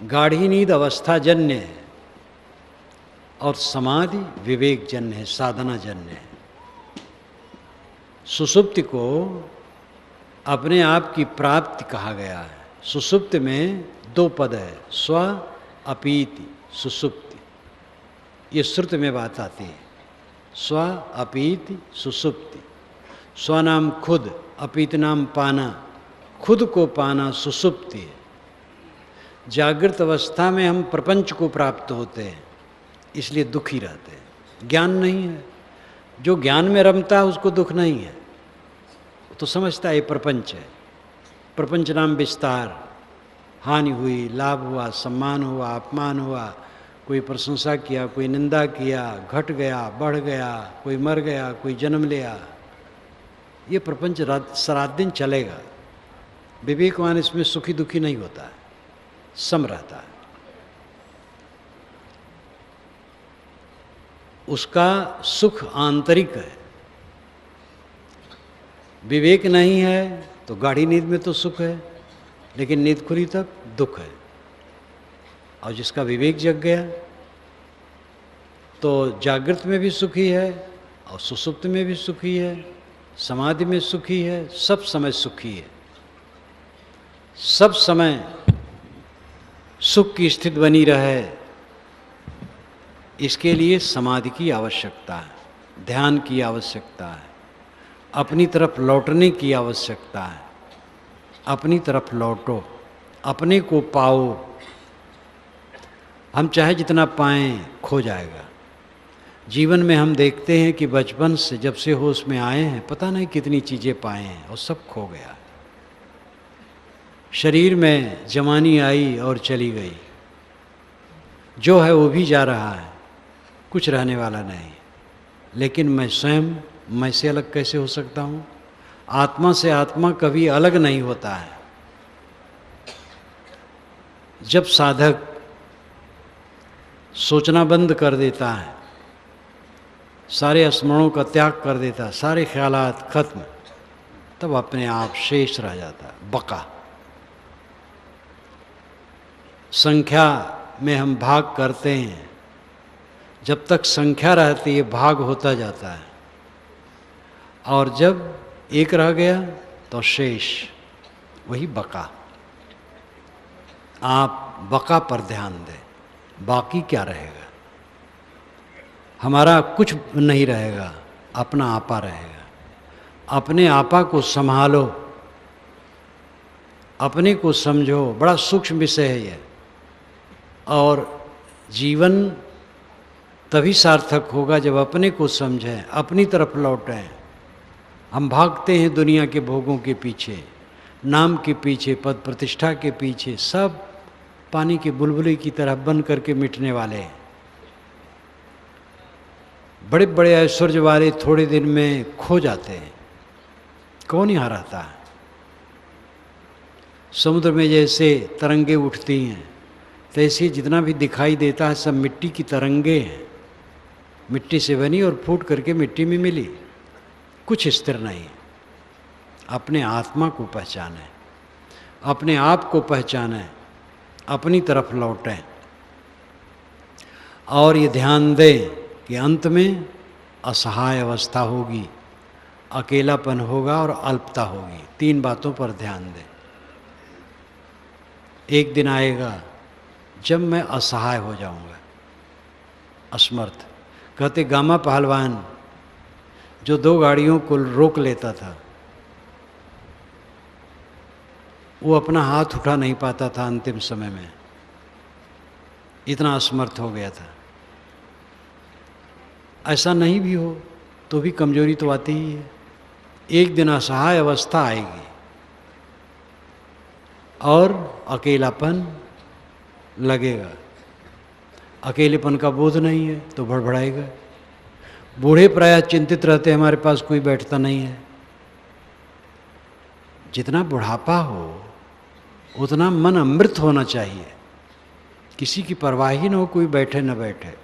गाढ़ी नींद अवस्था जन्य है और समाधि विवेक जन्य है, साधना जन्य है। सुषुप्ति को अपने आप की प्राप्ति कहा गया है। सुषुप्ति में दो पद है, स्व अपीति सुषुप्ति, ये श्रुत में बात आती है। स्व अपीति सुषुप्ति, स्व नाम खुद, अपीति नाम पाना, खुद को पाना सुषुप्ति है। जागृत अवस्था में हम प्रपंच को प्राप्त होते हैं, इसलिए दुखी रहते हैं। ज्ञान नहीं है, जो ज्ञान में रमता है उसको दुख नहीं है, तो समझता है ये प्रपंच है। प्रपंच नाम विस्तार, हानि हुई, लाभ हुआ, सम्मान हुआ, अपमान हुआ, कोई प्रशंसा किया, कोई निंदा किया, घट गया, बढ़ गया, कोई मर गया, कोई जन्म लिया, ये प्रपंच रात दिन चलेगा। विवेकवान इसमें सुखी दुखी नहीं होता है, सम रहता है। उसका सुख आंतरिक है। विवेक नहीं है तो गाढ़ी नींद में तो सुख है, लेकिन नींद खुली तक दुख है। और जिसका विवेक जग गया तो जागृत में भी सुखी है और सुषुप्त में भी सुखी है, समाधि में सुखी है, सब समय सुखी है। सब समय सुख की स्थिति बनी रहे, इसके लिए समाधि की आवश्यकता है, ध्यान की आवश्यकता है, अपनी तरफ लौटने की आवश्यकता है। अपनी तरफ लौटो, अपने को पाओ। हम चाहे जितना पाएं खो जाएगा। जीवन में हम देखते हैं कि बचपन से जब से होश में आए हैं, पता नहीं कितनी चीज़ें पाए हैं और सब खो गया। शरीर में जवानी आई और चली गई, जो है वो भी जा रहा है, कुछ रहने वाला नहीं। लेकिन मैं स्वयं, मैं से अलग कैसे हो सकता हूँ? आत्मा से आत्मा कभी अलग नहीं होता है। जब साधक सोचना बंद कर देता है, सारे स्मरणों का त्याग कर देता है, सारे ख्यालात खत्म, तब अपने आप शेष रह जाता है, बका। संख्या में हम भाग करते हैं, जब तक संख्या रहती है भाग होता जाता है, और जब एक रह गया तो शेष, वही बका। आप बका पर ध्यान दें, बाकी क्या रहेगा? हमारा कुछ नहीं रहेगा, अपना आपा रहेगा। अपने आपा को संभालो, अपने को समझो। बड़ा सूक्ष्म विषय है ये, और जीवन तभी सार्थक होगा जब अपने को समझें, अपनी तरफ लौटें। हम भागते हैं दुनिया के भोगों के पीछे, नाम के पीछे, पद प्रतिष्ठा के पीछे, सब पानी के बुलबुले की तरह बन करके मिटने वाले हैं। बड़े बड़े ऐश्वर्य वाले थोड़े दिन में खो जाते हैं, कौन यहाँ रहता है। समुद्र में जैसे तरंगे उठती हैं, तैसे जितना भी दिखाई देता है सब मिट्टी की तरंगे हैं, मिट्टी से बनी और फूट करके मिट्टी में मिली, कुछ स्थिर नहीं। अपने आत्मा को पहचानें, अपने आप को पहचानें, अपनी तरफ लौटें और ये ध्यान दें कि अंत में असहाय अवस्था होगी, अकेलापन होगा और अल्पता होगी। 3 बातों पर ध्यान दें। एक दिन आएगा जब मैं असहाय हो जाऊंगा, असमर्थ। कहते गामा पहलवान जो 2 गाड़ियों को रोक लेता था, वो अपना हाथ उठा नहीं पाता था अंतिम समय में, इतना असमर्थ हो गया था। ऐसा नहीं भी हो तो भी कमजोरी तो आती ही है। एक दिन असहाय अवस्था आएगी और अकेलापन लगेगा। अकेलेपन का बोध नहीं है तो भड़बड़ाएगा। बूढ़े प्रायः चिंतित रहते हैं, हमारे पास कोई बैठता नहीं है। जितना बुढ़ापा हो उतना मन अमृत होना चाहिए, किसी की परवाह ही न हो, कोई बैठे न बैठे।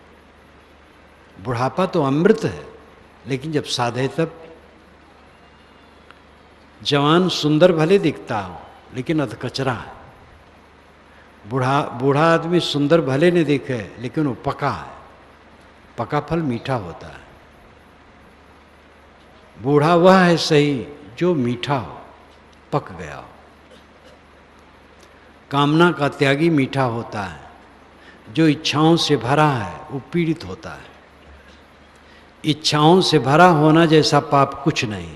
बुढ़ापा तो अमृत है, लेकिन जब साधे तब। जवान सुंदर भले दिखता हो लेकिन अधकचरा है। बूढ़ा आदमी सुंदर भले नहीं दिखे लेकिन वो पका है, पका फल मीठा होता है। बूढ़ा वह है सही जो मीठा हो, पक गया हो। कामना का त्यागी मीठा होता है, जो इच्छाओं से भरा है वो पीड़ित होता है। इच्छाओं से भरा होना जैसा पाप कुछ नहीं।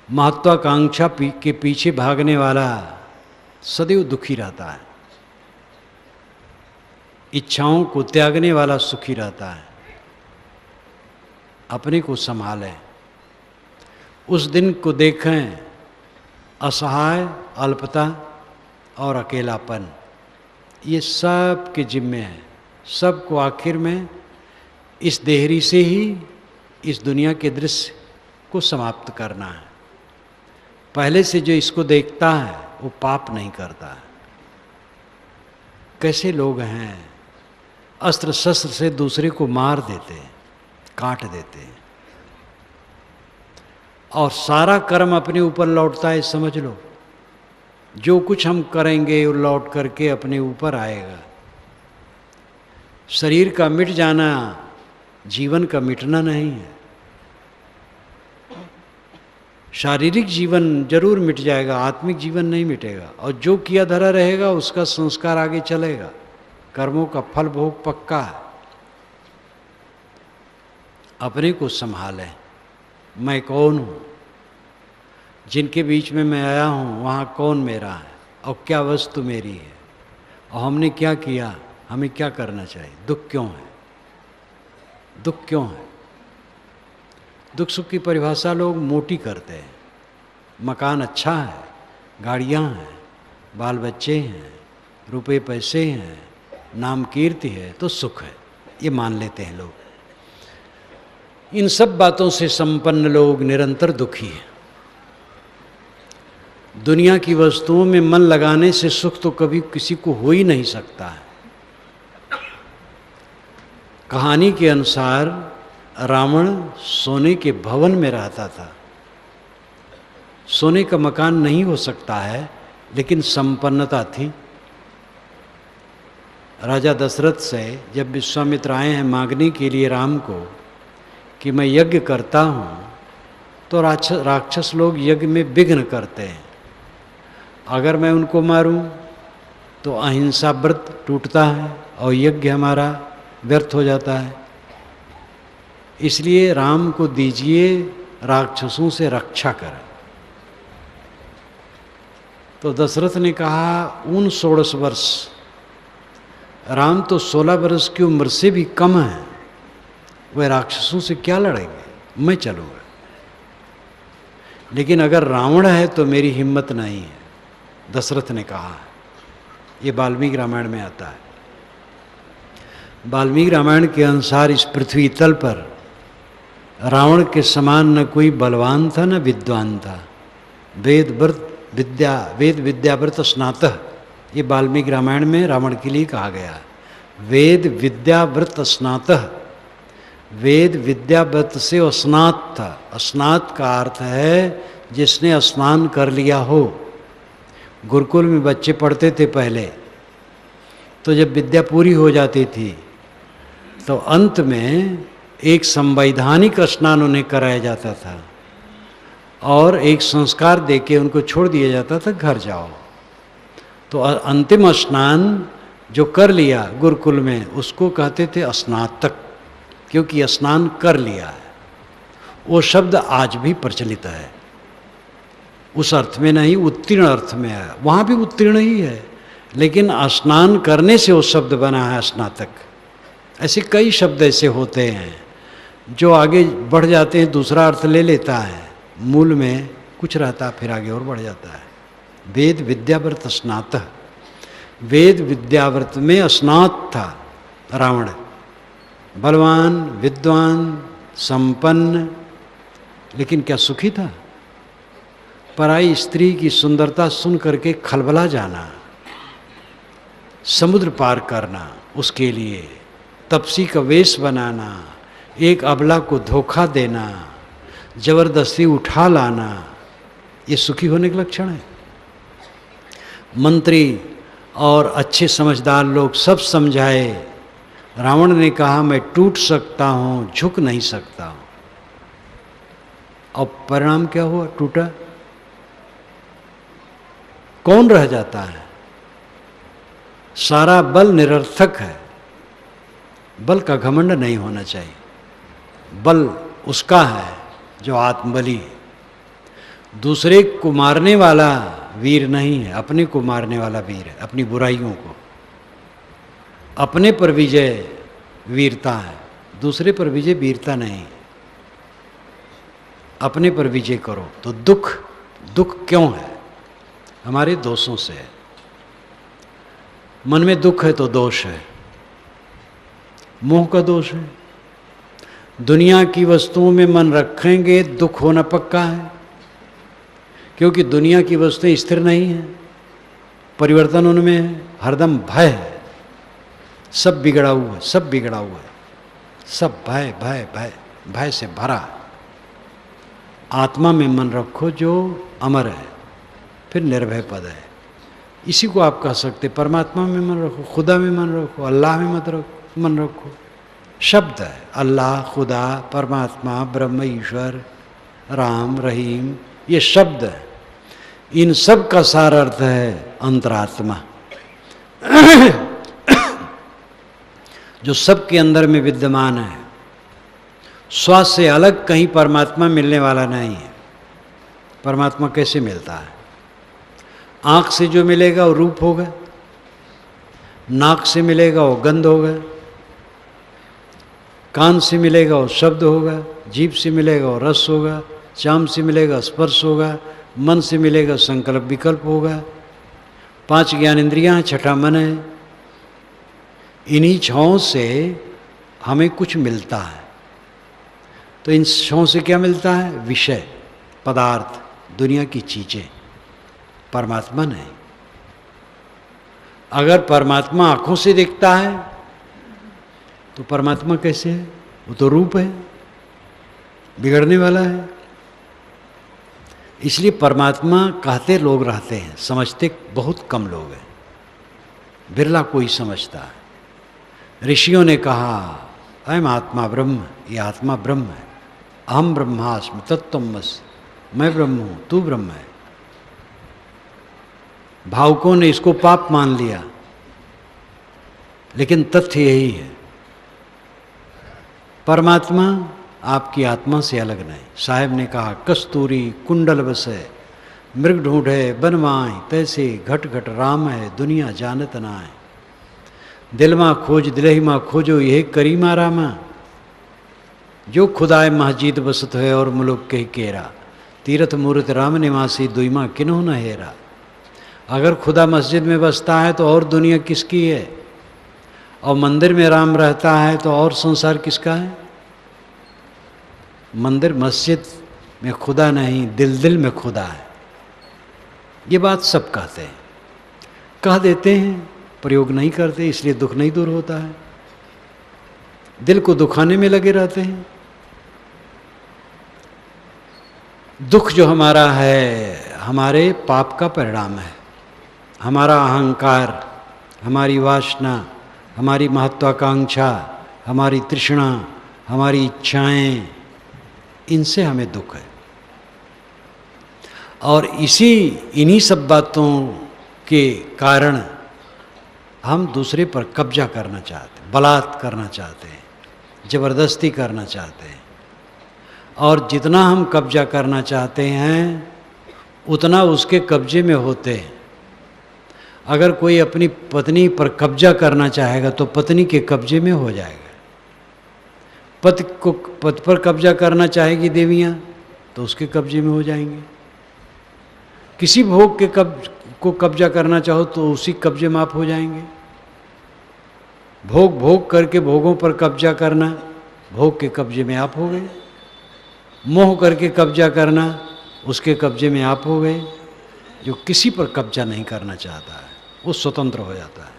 महत्वाकांक्षा के पीछे भागने वाला सदैव दुखी रहता है, इच्छाओं को त्यागने वाला सुखी रहता है। अपने को संभालें, उस दिन को देखें। असहाय, अल्पता और अकेलापन ये सब के जिम्मे है। सबको आखिर में इस देहरी से ही इस दुनिया के दृश्य को समाप्त करना है। पहले से जो इसको देखता है वो पाप नहीं करता। कैसे लोग हैं, अस्त्र शस्त्र से दूसरे को मार देते, काट देते, और सारा कर्म अपने ऊपर लौटता है। समझ लो, जो कुछ हम करेंगे वो लौट करके अपने ऊपर आएगा। शरीर का मिट जाना जीवन का मिटना नहीं है। शारीरिक जीवन जरूर मिट जाएगा, आत्मिक जीवन नहीं मिटेगा। और जो किया धरा रहेगा उसका संस्कार आगे चलेगा। कर्मों का फल भोग पक्का है। अपने को संभालें। मैं कौन हूँ, जिनके बीच में मैं आया हूँ वहाँ कौन मेरा है और क्या वस्तु मेरी है, और हमने क्या किया, हमें क्या करना चाहिए। दुख क्यों है, दुख क्यों है। दुख सुख की परिभाषा लोग मोटी करते हैं। मकान अच्छा है, गाड़ियाँ हैं, बाल बच्चे हैं, रुपए पैसे हैं, नाम कीर्ति है तो सुख है, ये मान लेते हैं लोग। इन सब बातों से संपन्न लोग निरंतर दुखी हैं। दुनिया की वस्तुओं में मन लगाने से सुख तो कभी किसी को हो ही नहीं सकता है। कहानी के अनुसार रावण सोने के भवन में रहता था। सोने का मकान नहीं हो सकता है, लेकिन संपन्नता थी। राजा दशरथ से जब विश्वामित्र आए हैं मांगने के लिए राम को कि मैं यज्ञ करता हूँ, तो राक्षस लोग यज्ञ में विघ्न करते हैं। अगर मैं उनको मारूं तो अहिंसा व्रत टूटता है और यज्ञ हमारा व्यर्थ हो जाता है। इसलिए राम को दीजिए राक्षसों से रक्षा करें। तो दशरथ ने कहा 16 वर्ष, राम तो 16 वर्ष की उम्र से भी कम है, वह राक्षसों से क्या लड़ेंगे, मैं चलूँगा। लेकिन अगर रावण है तो मेरी हिम्मत नहीं है, दशरथ ने कहा। ये वाल्मीकि रामायण में आता है। वाल्मीकि रामायण के अनुसार इस पृथ्वी तल पर रावण के समान न कोई बलवान था न विद्वान था। वेद विद्याव्रत स्नातः, ये वाल्मीकि रामायण में रावण के लिए कहा गया। वेद विद्याव्रत स्नातः, वेद विद्याव्रत से स्नात था। स्नात का अर्थ है जिसने स्नान कर लिया हो। गुरुकुल में बच्चे पढ़ते थे पहले, तो जब विद्या पूरी हो जाती थी तो अंत में एक संवैधानिक स्नान उन्हें कराया जाता था और एक संस्कार देके उनको छोड़ दिया जाता था, घर जाओ। तो अंतिम स्नान जो कर लिया गुरुकुल में उसको कहते थे स्नातक, क्योंकि स्नान कर लिया है। वो शब्द आज भी प्रचलित है, उस अर्थ में नहीं, उत्तीर्ण अर्थ में है। वहाँ भी उत्तीर्ण ही है, लेकिन स्नान करने से वो शब्द बना है स्नातक। ऐसे कई शब्द ऐसे होते हैं जो आगे बढ़ जाते हैं, दूसरा अर्थ ले लेता है, मूल में कुछ रहता फिर आगे और बढ़ जाता है। वेद विद्याव्रत स्नातः, वेद विद्याव्रत में स्नात था रावण, बलवान, विद्वान, संपन्न, लेकिन क्या सुखी था? पराई स्त्री की सुंदरता सुन करके खलबला जाना, समुद्र पार करना, उसके लिए तपसी का वेश बनाना, एक अबला को धोखा देना, जबरदस्ती उठा लाना, ये सुखी होने के लक्षण है। मंत्री और अच्छे समझदार लोग सब समझाए, रावण ने कहा मैं टूट सकता हूँ, झुक नहीं सकता हूँ। और परिणाम क्या हुआ? टूटा। कौन रह जाता है? सारा बल निरर्थक है। बल का घमंड नहीं होना चाहिए। बल उसका है जो आत्मबली है। दूसरे को मारने वाला वीर नहीं है, अपने को मारने वाला वीर है। अपनी बुराइयों को, अपने पर विजय वीरता है, दूसरे पर विजय वीरता नहीं। अपने पर विजय करो तो दुख, दुख क्यों है? हमारे दोषों से है। मन में दुख है तो दोष है, मोह का दोष है। दुनिया की वस्तुओं में मन रखेंगे दुख होना पक्का है, क्योंकि दुनिया की वस्तुएं स्थिर नहीं है, परिवर्तन उनमें है, हरदम भय है। सब बिगड़ा हुआ है, सब बिगड़ा हुआ है, सब भय भय भय भय से भरा। आत्मा में मन रखो जो अमर है, फिर निर्भय पद है। इसी को आप कह सकते, परमात्मा में मन रखो, खुदा में मन रखो, अल्लाह में मत रखो, मन रखो। शब्द है अल्लाह, खुदा, परमात्मा, ब्रह्म, ईश्वर, राम, रहीम, ये शब्द है। इन सब का सार अर्थ है अंतरात्मा, जो सबके अंदर में विद्यमान है। स्व से अलग कहीं परमात्मा मिलने वाला नहीं है। परमात्मा कैसे मिलता है? आँख से जो मिलेगा वो रूप होगा, नाक से मिलेगा वो गंध होगा, कान से मिलेगा वो शब्द होगा, जीभ से मिलेगा वो रस होगा, चाम से मिलेगा स्पर्श होगा, मन से मिलेगा संकल्प विकल्प होगा। 5 ज्ञानेंद्रियाँ, छठा मन है। इन्हीं छहों से हमें कुछ मिलता है। तो इन छहों से क्या मिलता है? विषय, पदार्थ, दुनिया की चीजें। परमात्मा नहीं। अगर परमात्मा आंखों से देखता है तो परमात्मा कैसे है? वो तो रूप है, बिगड़ने वाला है। इसलिए परमात्मा कहते लोग रहते हैं, समझते बहुत कम लोग हैं, बिरला कोई समझता है। ऋषियों ने कहा अयम आत्मा ब्रह्म, ये आत्मा ब्रह्म है। अहम ब्रह्मास्मि तत्त्वमसि, मैं ब्रह्म हूँ, तू ब्रह्म है। भावुकों ने इसको पाप मान लिया, लेकिन तथ्य यही है, परमात्मा आपकी आत्मा से अलग नहीं। साहब ने कहा कस्तूरी कुंडल बसे, मृग ढूंढे बनवाए, तैसे घट घट राम है, दुनिया जानत ना है। दिल माँ खोज दिलही माँ खोजो, यह करीमा रामा। जो खुदाए महजीद बसत है और मुलुक के केरा, तीर्थ मूर्ति राम निवासी दुईमा किन्हों न हेरा। अगर खुदा मस्जिद में बसता है तो और दुनिया किसकी है, और मंदिर में राम रहता है तो और संसार किसका है। मंदिर मस्जिद में खुदा नहीं, दिल दिल में खुदा है। ये बात सब कहते हैं, कह देते हैं, प्रयोग नहीं करते, इसलिए दुख नहीं दूर होता है। दिल को दुखाने में लगे रहते हैं। दुख जो हमारा है हमारे पाप का परिणाम है। हमारा अहंकार, हमारी वासना, हमारी महत्वाकांक्षा, हमारी तृष्णा, हमारी इच्छाएं, इनसे हमें दुख है। और इन्हीं सब बातों के कारण हम दूसरे पर कब्जा करना चाहते हैं, बलात् करना चाहते हैं, जबरदस्ती करना चाहते हैं। और जितना हम कब्जा करना चाहते हैं उतना उसके कब्जे में होते हैं। अगर कोई अपनी पत्नी पर कब्जा करना चाहेगा तो पत्नी के कब्जे में हो जाएगा। पति पर कब्जा करना चाहेगी देवियाँ तो उसके कब्जे में हो जाएंगे। किसी भोग को कब्जा करना चाहो तो उसी कब्जे में आप हो जाएंगे। भोग करके भोगों पर कब्जा करना, भोग के कब्जे में आप हो गए। मोह करके कब्जा करना, उसके कब्जे में आप हो गए। जो किसी पर कब्जा नहीं करना चाहता है वो स्वतंत्र हो जाता है,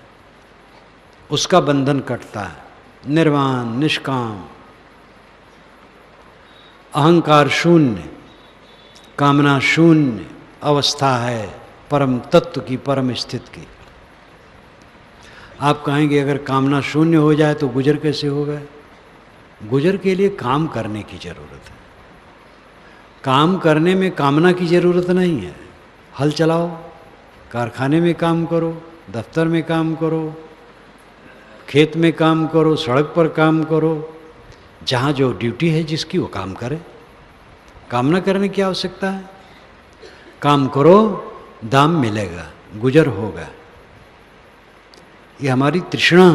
उसका बंधन कटता है। निर्वाण, निष्काम, अहंकार शून्य, कामना शून्य अवस्था है परम तत्व की, परम स्थिति की। आप कहेंगे अगर कामना शून्य हो जाए तो गुजर कैसे होगा? गुजर के लिए काम करने की जरूरत है। काम करने में कामना की जरूरत नहीं है। हल चलाओ, कारखाने में काम करो, दफ्तर में काम करो, खेत में काम करो, सड़क पर काम करो, जहाँ जो ड्यूटी है जिसकी वो काम करे। कामना करने की आवश्यकता है? काम करो, दाम मिलेगा, गुजर होगा। ये हमारी तृष्णा,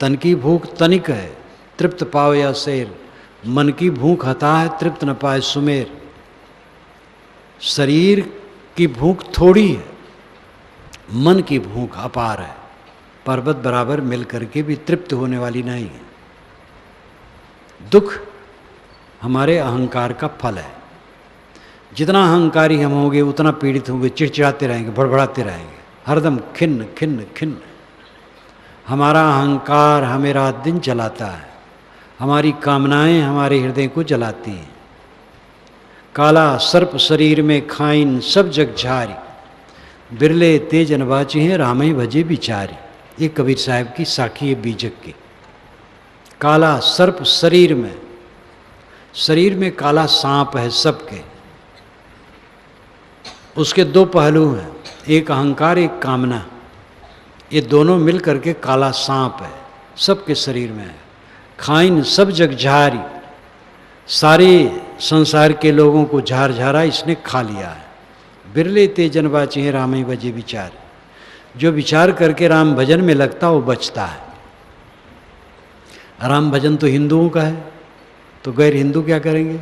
तन की भूख तनिक है, तृप्त पाओ या शेर। मन की भूख हता है, तृप्त न पाए सुमेर। शरीर की भूख थोड़ी है, मन की भूख अपार है। पर्वत बराबर मिल करके भी तृप्त होने वाली नहीं है। दुख हमारे अहंकार का फल है। जितना अहंकारी हम होंगे उतना पीड़ित होंगे, चिड़चिड़ाते रहेंगे, बड़बड़ाते रहेंगे, हरदम खिन्न खिन्न खिन्न। हमारा अहंकार हमें रात दिन जलाता है। हमारी कामनाएं हमारे हृदय को जलाती हैं। काला सर्प शरीर में खाइन सब जग झारी, बिरले तेज अनबाची हैं रामई भजे बिचारी। ये कबीर साहब की साखी है बीजक की। काला सर्प शरीर में काला सांप है सबके। उसके दो पहलू हैं, एक अहंकार एक कामना। ये दोनों मिल करके काला सांप है, सबके शरीर में है। खाइन सब जग झारी, सारे संसार के लोगों को झार झारा इसने खा लिया है। बिरले ते जनबाची हैं राम ही बजे विचार। जो विचार करके राम भजन में लगता वो बचता है। राम भजन तो हिंदुओं का है, तो गैर हिंदू क्या करेंगे?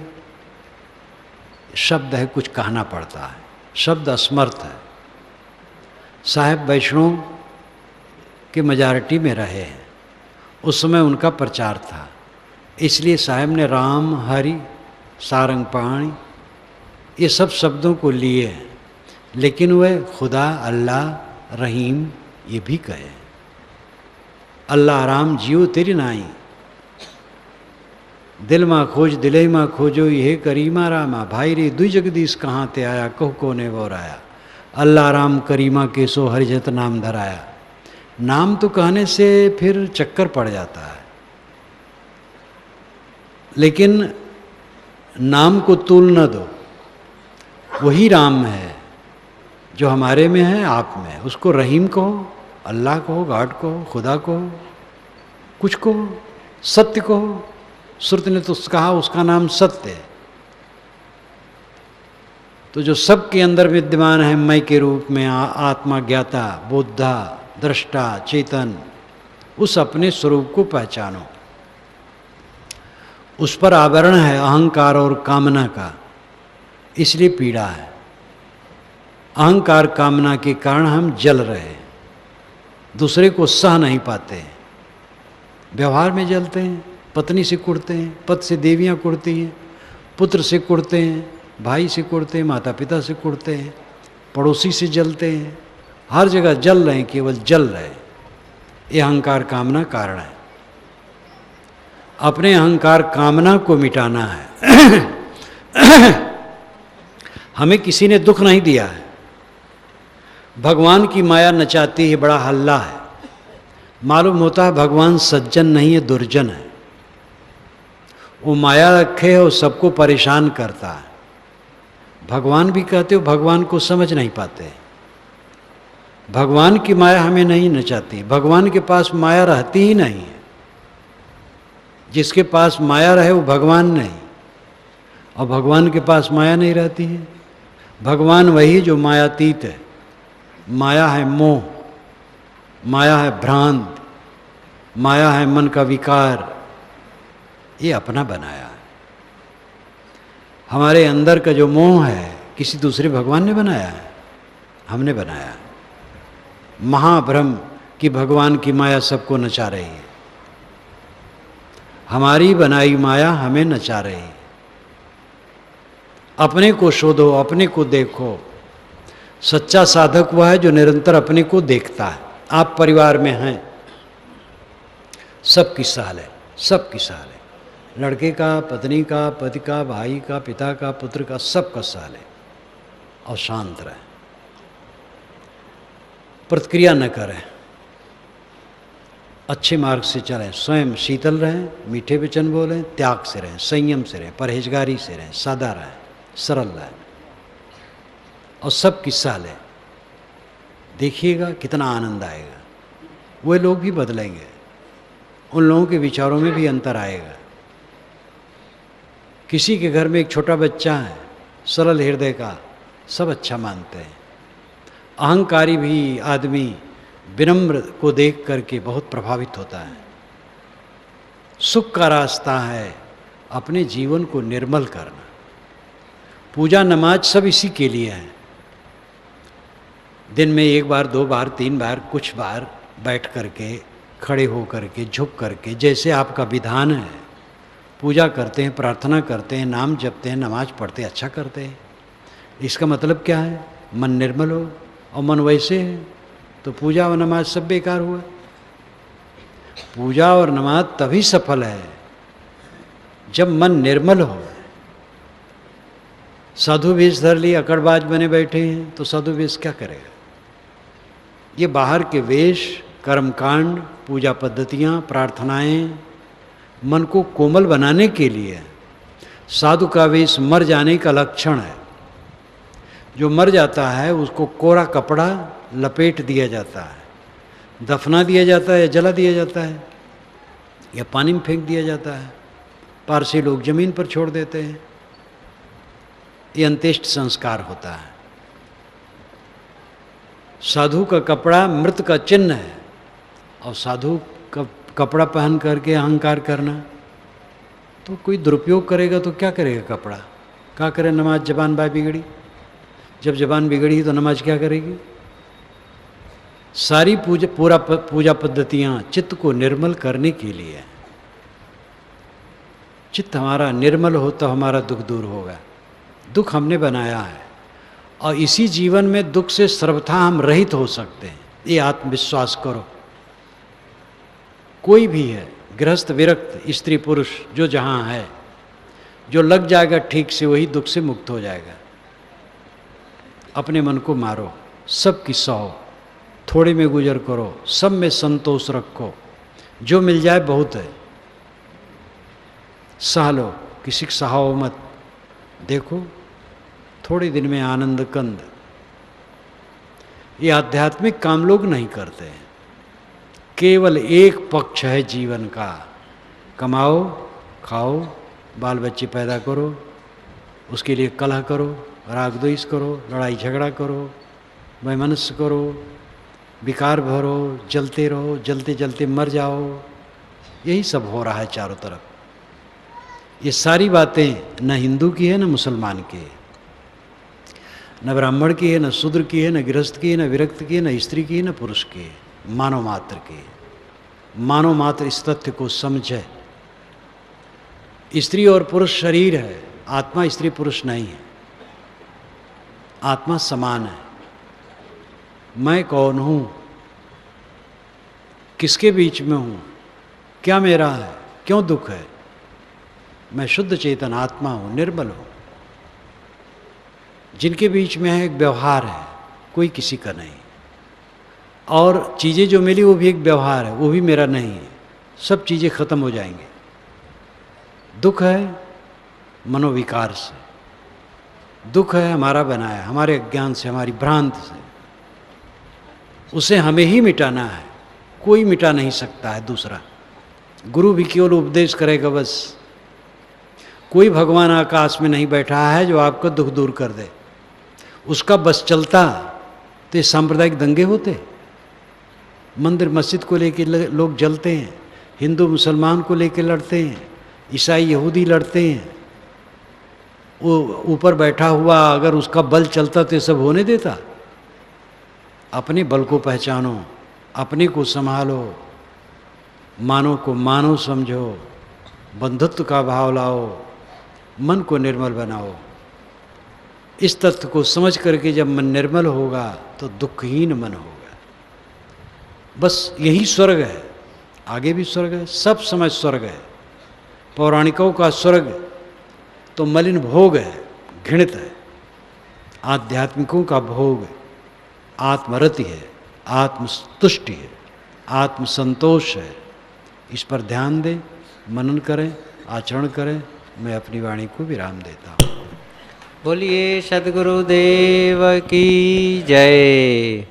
शब्द है, कुछ कहना पड़ता है, शब्द असमर्थ है। साहब वैष्णव के मेजॉरिटी में रहे हैं, उस समय उनका प्रचार था, इसलिए साहब ने राम, हरि, सारंग पाणी ये सब शब्दों को लिए हैं। लेकिन वह खुदा, अल्लाह, रहीम ये भी कहे। अल्लाह राम जियो तेरी नाई, दिल माँ खोज दिले माँ खोजो ये करीमा रामा। भाई रे दुई जगदीश कहाँ ते आया, कहो कोने वो राया। अल्लाह राम करीमा केसो हरिजत नाम धराया। नाम तो कहने से फिर चक्कर पड़ जाता है, लेकिन नाम को तूल न दो। वही राम है जो हमारे में है, आप में है। उसको रहीम कहो, अल्लाह कहो, गॉड कहो, खुदा कहो, कुछ कहो, सत्य कहो। श्रुति ने तो कहा उसका नाम सत्य है। तो जो सबके अंदर विद्यमान है मैं के रूप में, आत्मा, ज्ञाता, बोधा, दृष्टा, चेतन, उस अपने स्वरूप को पहचानो। उस पर आवरण है अहंकार और कामना का, इसलिए पीड़ा है। अहंकार कामना के कारण हम जल रहे हैं, दूसरे को सह नहीं पाते हैं। व्यवहार में जलते हैं, पत्नी से कुड़ते हैं, पति से देवियाँ कुड़ती हैं, पुत्र से कुड़ते हैं, भाई से कुड़ते हैं, माता पिता से कुड़ते हैं, पड़ोसी से जलते हैं, हर जगह जल रहे हैं, केवल जल रहे हैं। ये अहंकार कामना कारण है। अपने अहंकार कामना को मिटाना है। हमें किसी ने दुख नहीं दिया है, भगवान की माया नचाती है, बड़ा हल्ला है। मालूम होता है भगवान सज्जन नहीं है, दुर्जन है। वो माया रखे है और सबको परेशान करता है। भगवान भी कहते हो, भगवान को समझ नहीं पाते। भगवान की माया हमें नहीं नचाती, भगवान के पास माया रहती ही नहीं है। जिसके पास माया रहे वो भगवान नहीं, और भगवान के पास माया नहीं रहती है। भगवान वही जो मायातीत है। माया है मोह, माया है भ्रांत, माया है मन का विकार, ये अपना बनाया है। हमारे अंदर का जो मोह है किसी दूसरे भगवान ने बनाया है, हमने बनाया है। महाभ्रम कि भगवान की माया सबको नचा रही है। हमारी बनाई माया हमें नचा रही है। अपने को शोधो, अपने को देखो। सच्चा साधक वह है जो निरंतर अपने को देखता है। आप परिवार में हैं, सबकी साल है, सबकी साल है। लड़के का, पत्नी का, पति का, भाई का, पिता का, पुत्र का, सबका साल है। और शांत रहे, प्रतिक्रिया न करें, अच्छे मार्ग से चलें, स्वयं शीतल रहें, मीठे वचन बोलें, त्याग से रहें, संयम से रहें, परहेजगारी से रहें, सादा रहें, सरल रहें, और सब किस्सा लें। देखिएगा कितना आनंद आएगा। वे लोग भी बदलेंगे, उन लोगों के विचारों में भी अंतर आएगा। किसी के घर में एक छोटा बच्चा है, सरल हृदय का, सब अच्छा मानते हैं। अहंकारी भी आदमी विनम्र को देख करके बहुत प्रभावित होता है। सुख का रास्ता है अपने जीवन को निर्मल करना। पूजा नमाज सब इसी के लिए है। दिन में 1 बार, 2 बार, 3 बार, कुछ बार बैठ करके, खड़े हो करके, झुक करके, जैसे आपका विधान है पूजा करते हैं, प्रार्थना करते हैं, नाम जपते हैं, नमाज पढ़ते हैं, अच्छा करते हैं। इसका मतलब क्या है? मन निर्मल हो, और मन वैसे है तो पूजा और नमाज सब बेकार हुआ। पूजा और नमाज तभी सफल है जब मन निर्मल हो। साधु वेश धर लिए, अकड़बाज बने बैठे हैं, तो साधु वेश क्या करेगा? ये बाहर के वेश, कर्मकांड, पूजा पद्धतियाँ, प्रार्थनाएं मन को कोमल बनाने के लिए। साधु का वेश मर जाने का लक्षण है। जो मर जाता है उसको कोरा कपड़ा लपेट दिया जाता है, दफना दिया जाता है, या जला दिया जाता है, या पानी में फेंक दिया जाता है। पारसी लोग जमीन पर छोड़ देते हैं। ये अंत्येष्ट संस्कार होता है। साधु का कपड़ा मृत का चिन्ह है, और साधु का कपड़ा पहन करके अहंकार करना, तो कोई दुरुपयोग करेगा तो क्या करेगा? कपड़ा क्या करे? नमाज जबान बाय बिगड़ी, जब जबान बिगड़ी तो नमाज क्या करेगी? सारी पूजा पद्धतियाँ चित्त को निर्मल करने के लिए। चित्त हमारा निर्मल हो तो हमारा दुख दूर होगा। दुख हमने बनाया है, और इसी जीवन में दुख से सर्वथा हम रहित हो सकते हैं। ये आत्मविश्वास करो। कोई भी है, गृहस्थ, विरक्त, स्त्री, पुरुष, जो जहाँ है, जो लग जाएगा ठीक से वही दुख से मुक्त हो जाएगा। अपने मन को मारो, सब की सहो, थोड़े में गुजर करो, सब में संतोष रखो। जो मिल जाए बहुत है। सह लो, किसी को सहाओ मत। देखो थोड़े दिन में आनंद कंद। ये आध्यात्मिक काम लोग नहीं करते हैं। केवल एक पक्ष है जीवन का, कमाओ, खाओ, बाल बच्चे पैदा करो, उसके लिए कलह करो, राग द्वेष करो, लड़ाई झगड़ा करो, वैमनस्य करो, विकार भरो, जलते रहो, जलते जलते मर जाओ। यही सब हो रहा है चारों तरफ। ये सारी बातें न हिंदू की है न मुसलमान की है। न ब्राह्मण की है, न शूद्र की है, न गृहस्थ की है, न विरक्त की है, न स्त्री की है, न पुरुष की है, मानव मात्र की है। मानव मात्र इस तथ्य को समझे। स्त्री और पुरुष शरीर है, आत्मा स्त्री पुरुष नहीं है। आत्मा समान है। मैं कौन हूँ, किसके बीच में हूँ, क्या मेरा है, क्यों दुख है? मैं शुद्ध चेतन आत्मा हूँ, निर्मल हूँ। जिनके बीच में है एक व्यवहार है, कोई किसी का नहीं। और चीज़ें जो मिली वो भी एक व्यवहार है, वो भी मेरा नहीं है। सब चीज़ें खत्म हो जाएंगे। दुख है मनोविकार से, दुख है हमारा बनाया, हमारे अज्ञान से, हमारी भ्रांत से। उसे हमें ही मिटाना है, कोई मिटा नहीं सकता है दूसरा। गुरु भी केवल उपदेश करेगा बस। कोई भगवान आकाश में नहीं बैठा है जो आपका दुख दूर कर दे। उसका बस चलता तो सांप्रदायिक दंगे होते। मंदिर मस्जिद को लेके लोग जलते हैं, हिंदू मुसलमान को लेके लड़ते हैं, ईसाई यहूदी लड़ते हैं। वो ऊपर बैठा हुआ अगर उसका बल चलता तो ये सब होने देता? अपने बल को पहचानो, अपने को संभालो, मानव को मानव समझो, बंधुत्व का भाव लाओ, मन को निर्मल बनाओ। इस तथ्य को समझ करके जब मन निर्मल होगा तो दुखहीन मन होगा। बस यही स्वर्ग है, आगे भी स्वर्ग है, सब समय स्वर्ग है। पौराणिकों का स्वर्ग तो मलिन भोग है, घृणित है। आध्यात्मिकों का भोग आत्मरति है, आत्मतुष्टि है, आत्मसंतोष है। इस पर ध्यान दें, मनन करें, आचरण करें। मैं अपनी वाणी को विराम देता हूँ। बोलिए सद्गुरुदेव की जय।